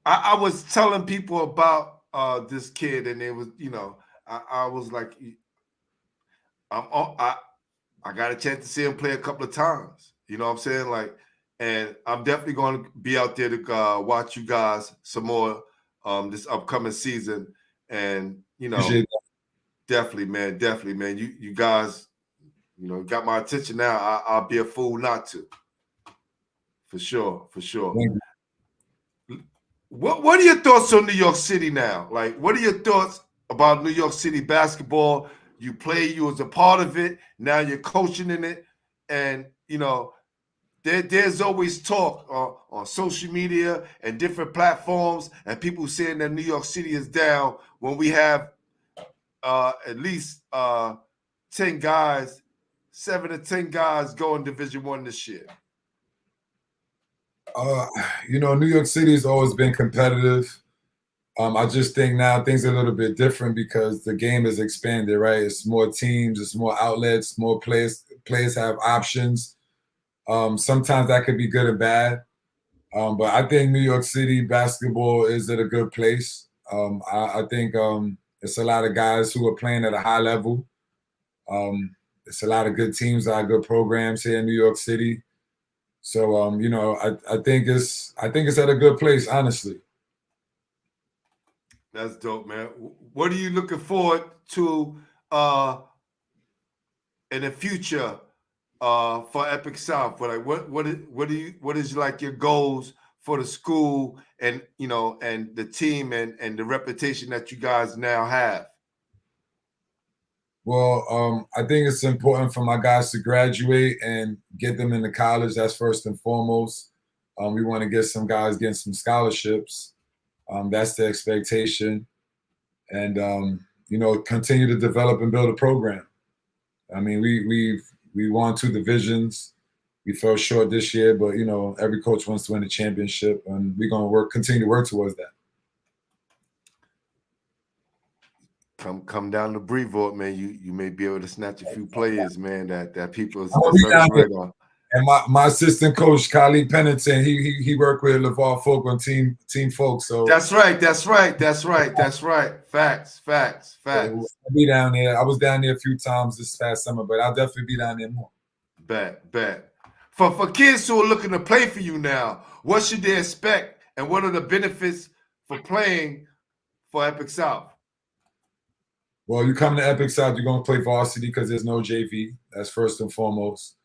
I was telling people about this kid, and it was, you know, I was like, I got a chance to see him play a couple of times. You know what I'm saying? Like, and I'm definitely going to be out there to watch you guys some more this upcoming season. And, you know, definitely, man. You guys, you know, got my attention now. I'll be a fool not to. For sure. What are your thoughts on New York City now? Like, what are your thoughts about New York City basketball? You was a part of it. Now you're coaching in it. And, you know, there's always talk on social media and different platforms and people saying that New York City is down when we have at least 10 guys, 7 to 10 guys going Division I this year. You know, New York City has always been competitive. I just think now things are a little bit different because the game has expanded, right? It's more teams, it's more outlets, more players. Players have options. Sometimes that could be good and bad. But I think New York City basketball is at a good place. I think it's a lot of guys who are playing at a high level. It's a lot of good teams, a lot of good programs here in New York City. So you know, I think it's at a good place, honestly. That's dope, man. What are you looking forward to in the future for Epic South? Like, what is like your goals for the school and, you know, and the team and the reputation that you guys now have? Well, I think it's important for my guys to graduate and get them into college. That's first and foremost. We want to get some guys getting some scholarships. That's the expectation. And, you know, continue to develop and build a program. I mean, we won 2 divisions. We fell short this year, but, you know, every coach wants to win a championship, and we're going to continue to work towards that. Come down to Brevard, man. You may be able to snatch a few players, man. That people is I'll be under down the there. radar. And my assistant coach, Khalid Pennington, he worked with LeVar Folk on Team Folk. So That's right. Facts. I'll be down there. I was down there a few times this past summer, but I'll definitely be down there more. Bet. For kids who are looking to play for you now, what should they expect, and what are the benefits for playing for Epic South? Well, you come to Epic South, you're gonna play varsity because there's no JV. That's first and foremost.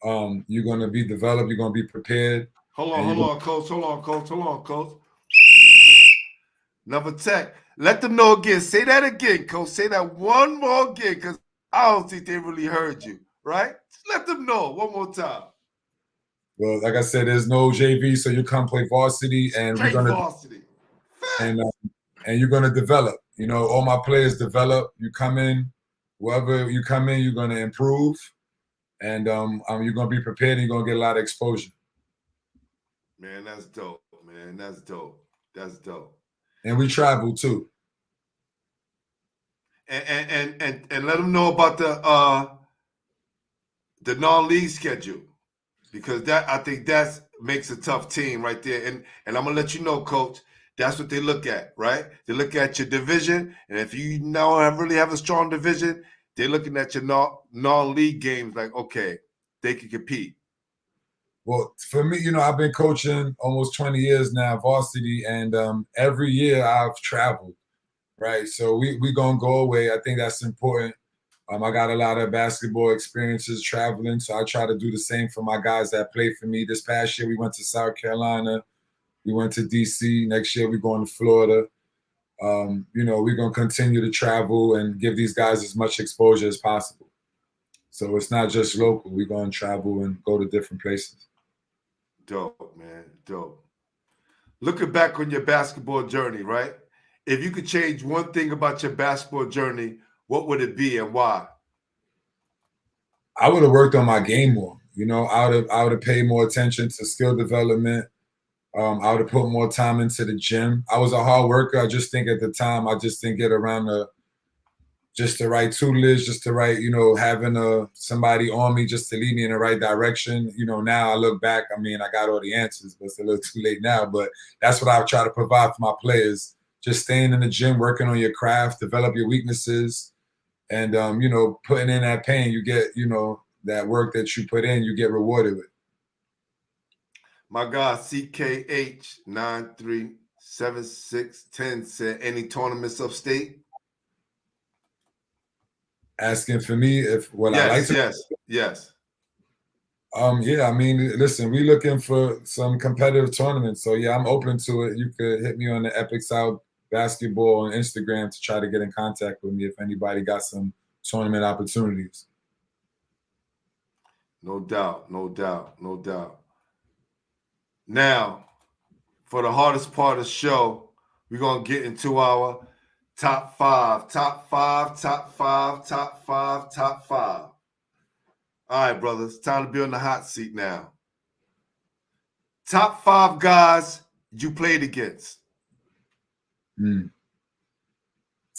You're gonna be developed. You're gonna be prepared. Hold on, coach. Another tech. Let them know again. Say that again, coach. Say that one more again, because I don't think they really heard you. Right? Just let them know one more time. Well, like I said, there's no JV, so you come play varsity, and Straight we're gonna varsity. and you're gonna develop. You know, all my players develop. You come in, wherever you come in, you're gonna improve, and you're gonna be prepared, and you're gonna get a lot of exposure. Man, that's dope. Man, that's dope. And we travel too. And let them know about the non-league schedule, because I think that makes a tough team right there. And I'm gonna let you know, coach, that's what they look at, right? They look at your division, and if you now really have a strong division, they're looking at your non-league games like, okay, they can compete. Well, for me, you know, I've been coaching almost 20 years now, varsity, and every year I've traveled, right? So we gonna go away. I think that's important. I got a lot of basketball experiences traveling, so I try to do the same for my guys that play for me. This past year, we went to South Carolina, we went to DC. Next year, we're going to Florida. You know, we're gonna continue to travel and give these guys as much exposure as possible. So it's not just local. We're gonna travel and go to different places. Dope, man. Dope. Looking back on your basketball journey, right? If you could change one thing about your basketball journey, what would it be and why? I would have worked on my game more. You know, I would have paid more attention to skill development. I would have put more time into the gym. I was a hard worker. I just think at the time I just didn't get around the right tutelage, just the right, you know, having somebody on me just to lead me in the right direction. You know, now I look back, I mean, I got all the answers, but it's a little too late now. But that's what I try to provide for my players. Just staying in the gym, working on your craft, develop your weaknesses, and, you know, putting in that pain, you get, you know, that work that you put in, you get rewarded with. My God, CKH937610 said, any tournaments upstate? Asking for me if what yes, I like to. Yes. Yeah, I mean, listen, we looking for some competitive tournaments. So yeah, I'm open to it. You could hit me on the Epic South Basketball on Instagram to try to get in contact with me if anybody got some tournament opportunities. No doubt. Now, for the hardest part of the show, we're going to get into our top five. All right, brothers, time to be on the hot seat now. Top 5 guys you played against.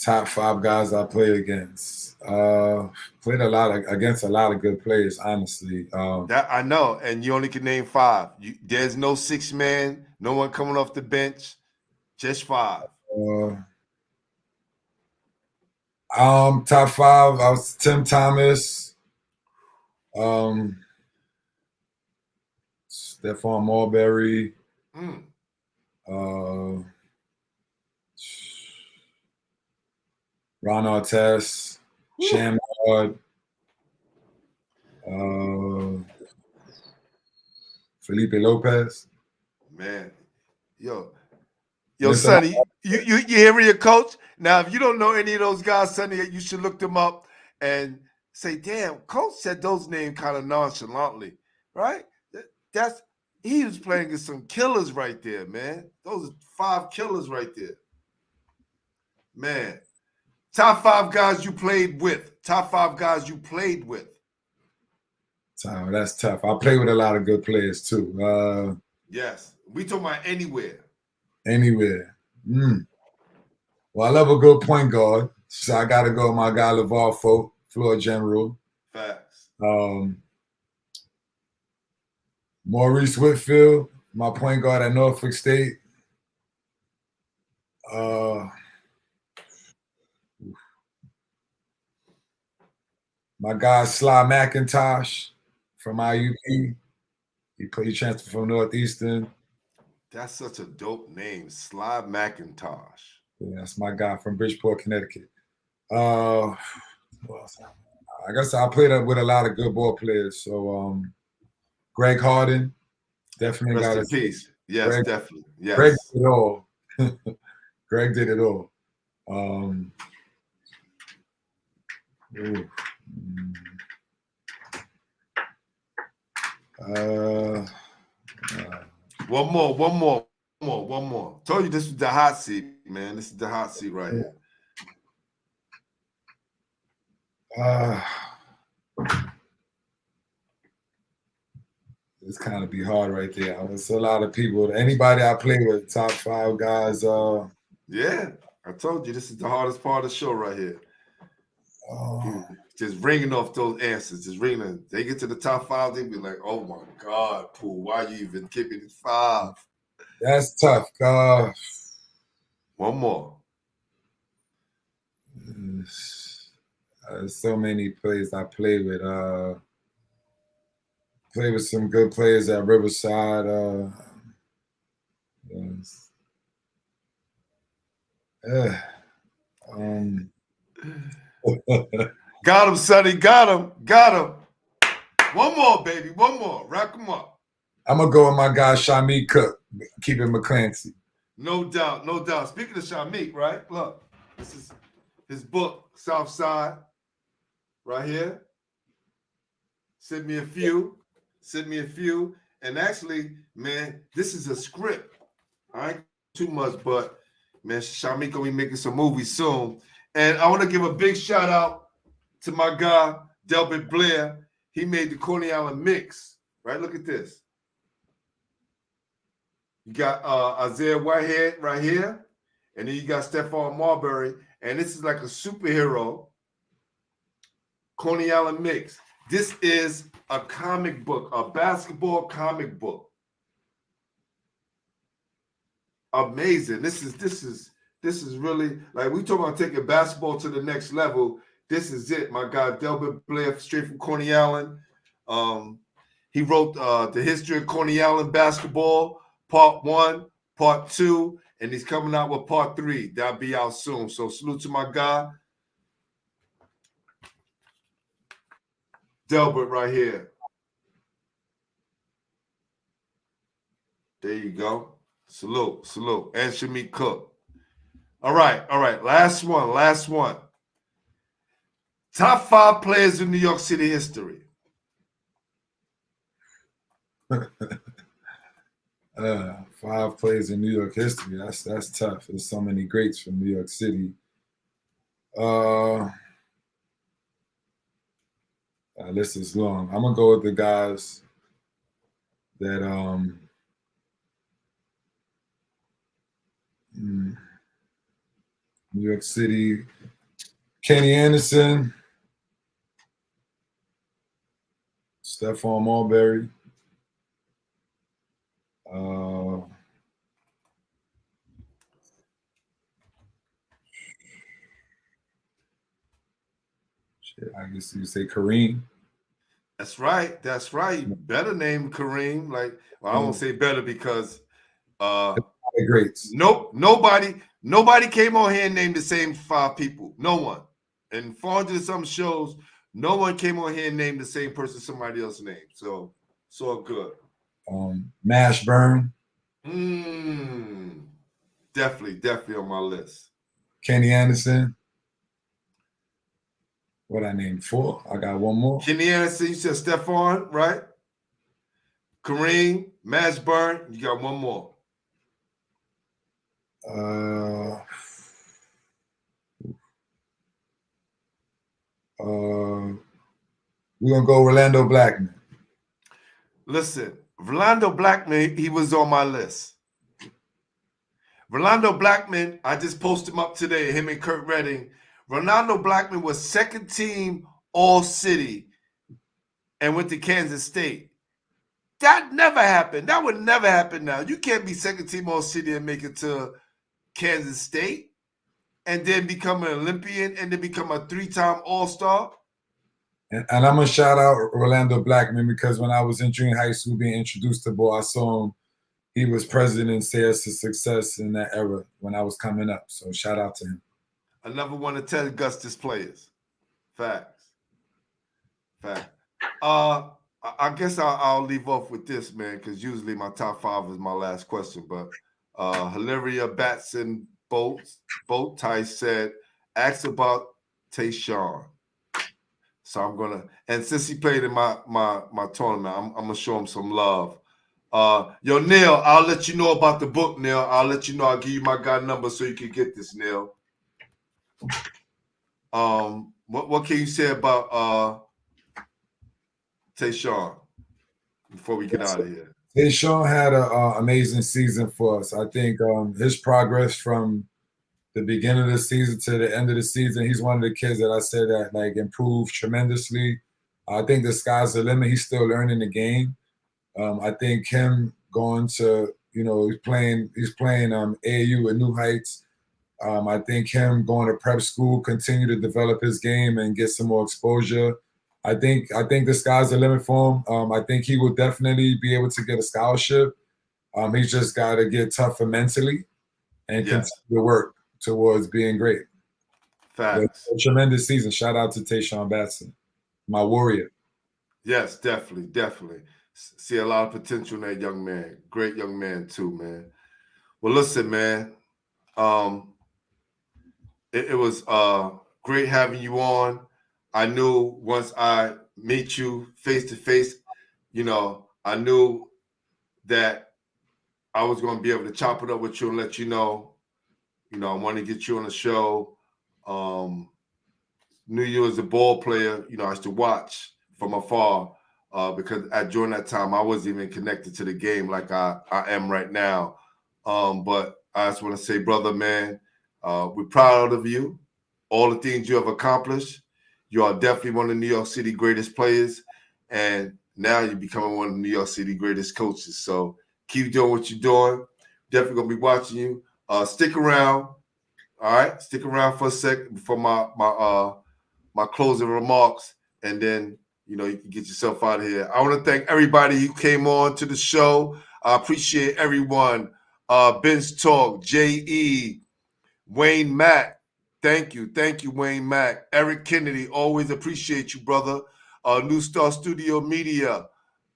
Top 5 guys I played against. Played against a lot of good players, honestly. That I know, and you only can name 5. There's no 6-man, no one coming off the bench, just 5. Top 5, I was Tim Thomas, Stephon Marbury, Ron Artest, Sham Ward, Felipe Lopez. Man, yo, Sonny, you hearing your coach? Now, if you don't know any of those guys, Sonny, you should look them up and say, damn, coach said those names kind of nonchalantly, right? He was playing against some killers right there, man. Those are 5 killers right there. Man. Top 5 guys you played with. That's tough. I play with a lot of good players too. Yes. We talking about anywhere. Well, I love a good point guard. So I got to go with my guy, LeVar Folk, floor general. Facts. Maurice Whitfield, my point guard at Norfolk State. My guy, Sly McIntosh from IUP. He transferred from Northeastern. That's such a dope name, Sly McIntosh. Yeah, that's my guy from Bridgeport, Connecticut. I guess I played up with a lot of good ball players. So Greg Harden, definitely got Rest in peace. Yes, Greg, definitely. Yes. Greg did it all. Greg did it all. One more. Told you this was the hot seat, man. This is the hot seat right here. It's kind of be hard right there. It's a lot of people. Anybody I play with, top 5 guys. Yeah, I told you this is the hardest part of the show right here. Just ringing off those answers, just ringing. They get to the top 5, they be like, "Oh my God, Pooh, why you even keeping it 5?" That's tough. One more. There's so many players I play with. Play with some good players at Riverside. Yes. Got him, Sonny. Got him. One more, baby. One more. Rack him up. I'm gonna go with my guy Shamik Cook, keeping McClancy. No doubt. Speaking of Shamik, right? Look, this is his book, South Side, right here. Send me a few. And actually, man, this is a script. I ain't too much, but man, Shamik gonna be making some movies soon. And I want to give a big shout out to my guy, Delbert Blair. He made the Coney Island mix, right? Look at this. You got Isaiah Whitehead right here, and then you got Stephon Marbury, and this is like a superhero Coney Island mix. This is a comic book, a basketball comic book. Amazing. This is really, like, we talk about taking basketball to the next level. This is it. My guy Delbert Blair, straight from Coney Island. He wrote the history of Coney Island basketball, part 1, part 2, and he's coming out with part 3. That'll be out soon. So salute to my guy, Delbert, right here. There you go. Salute. And Shamik Cook. All right. Last one. Top 5 players in New York City history. 5 players in New York history. That's tough. There's so many greats from New York City. List is long. I'm gonna go with the guys that New York City. Kenny Anderson, Stephon Marbury, I guess you say Kareem. That's right. Better name Kareem. Like, well, I won't say better because greats. Nobody came on here and named the same 5 people. No one. In 400 and some shows, no one came on here and named the same person somebody else named. So good. Mashburn. Definitely on my list. Kenny Anderson. What I named 4? I got one more. Kenny Anderson, you said Stephon, right? Kareem, Mashburn, you got one more. We're gonna go Orlando Blackman. Listen, Orlando Blackman, he was on my list. Orlando Blackman, I just posted him up today, him and Kurt Redding. Ronaldo Blackman was second team All-City and went to Kansas State. That never happened. That would never happen now. You can't be second team All-City and make it to Kansas State and then become an Olympian and then become a 3-time All-Star. And I'm going to shout out Orlando Blackman because when I was in junior high school being introduced to ball, I saw him. He was president and Stairs to Success in that era when I was coming up. So shout out to him. Another one of Ted Augustus players. Facts. I guess I'll leave off with this, man, because usually my top 5 is my last question. But Hilaria Batson Boat Tie said, ask about Tayshawn. So I'm gonna, and since he played in my tournament, I'm gonna show him some love. Yo, Neil, I'll let you know about the book, Neil. I'll let you know. I'll give you my guy number so you can get this, Neil. What can you say about Tayshawn before we get out of here? Tayshawn had an amazing season for us. I think his progress from the beginning of the season to the end of the season, he's one of the kids that I said that like improved tremendously. I think the sky's the limit. He's still learning the game. I think him going to, he's playing AAU at New Heights. I think him going to prep school, continue to develop his game and get some more exposure. I think the sky's the limit for him. I think he will definitely be able to get a scholarship. He's just got to get tougher mentally and continue to work towards being great. Facts. A tremendous season. Shout out to Tayshawn Batson, my warrior. Yes, definitely. See a lot of potential in that young man. Great young man too, man. Well, listen, man. It was great having you on. I knew once I meet you face to face, I knew that I was going to be able to chop it up with you and let you know, I want to get you on the show. Knew you as a ball player. I used to watch from afar because during that time I wasn't even connected to the game like I am right now. But I just want to say, brother, man, we're proud of you. All the things you have accomplished. You are definitely one of New York City greatest players. And now you're becoming one of New York City greatest coaches. So keep doing what you're doing. Definitely going to be watching you. Stick around. All right? Stick around for a second before my closing remarks. And then, you can get yourself out of here. I want to thank everybody who came on to the show. I appreciate everyone. Ben's Talk, J.E., Wayne Mack. Thank you, Wayne Mack. Eric Kennedy, always appreciate you, brother. New Star Studio Media.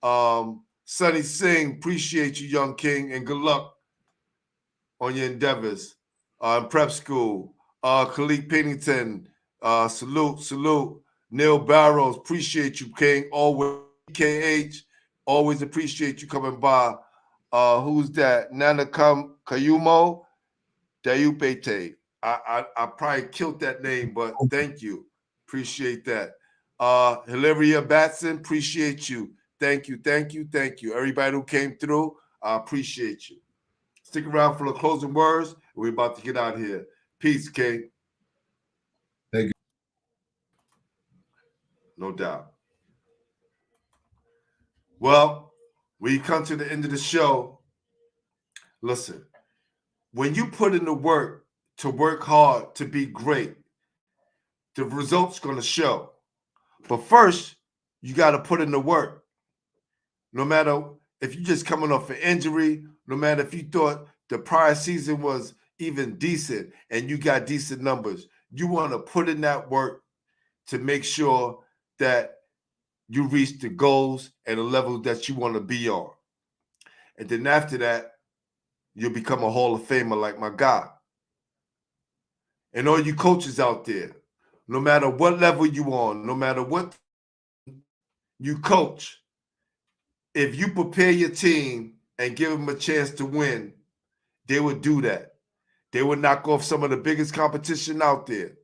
Sonny Singh, appreciate you, young king, and good luck on your endeavors. Prep school. Khalid Pennington, salute. Neil Barrows, appreciate you, king. Always. KH, always appreciate you coming by. Who's that? Nana Kayumo, Dayupete. I probably killed that name, but thank you. Appreciate that. Hilaria Batson, appreciate you. Thank you. Everybody who came through, I appreciate you. Stick around for the closing words. We're about to get out of here. Peace, King. Thank you. No doubt. Well, we come to the end of the show. Listen, when you put in the work to work hard, to be great, the results going to show. But first, you got to put in the work. No matter if you're just coming off an injury, no matter if you thought the prior season was even decent and you got decent numbers, you want to put in that work to make sure that you reach the goals and the level that you want to be on. And then after that, you'll become a Hall of Famer like my guy. And all you coaches out there, no matter what level you on, no matter what you coach, if you prepare your team and give them a chance to win, they would do that. They would knock off some of the biggest competition out there.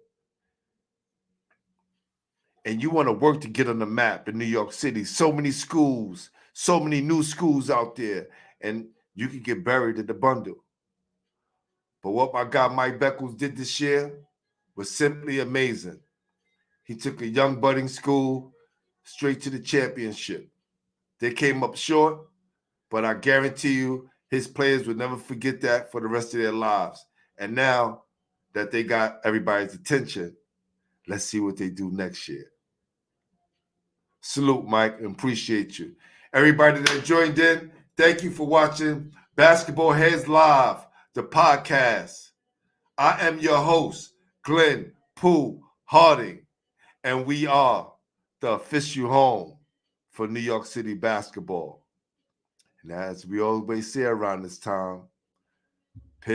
And you want to work to get on the map in New York City. So many schools, so many new schools out there, and you can get buried in the bundle. But what my guy Mike Beckles did this year was simply amazing. He took a young budding school straight to the championship. They came up short, but I guarantee you his players would never forget that for the rest of their lives. And now that they got everybody's attention, let's see what they do next year. Salute, Mike, and appreciate you. Everybody that joined in, thank you for watching Basketball Heads Live, the podcast. I am your host, Glenn Pooh Harding, and we are the official home for New York City basketball. And as we always say around this time, peace.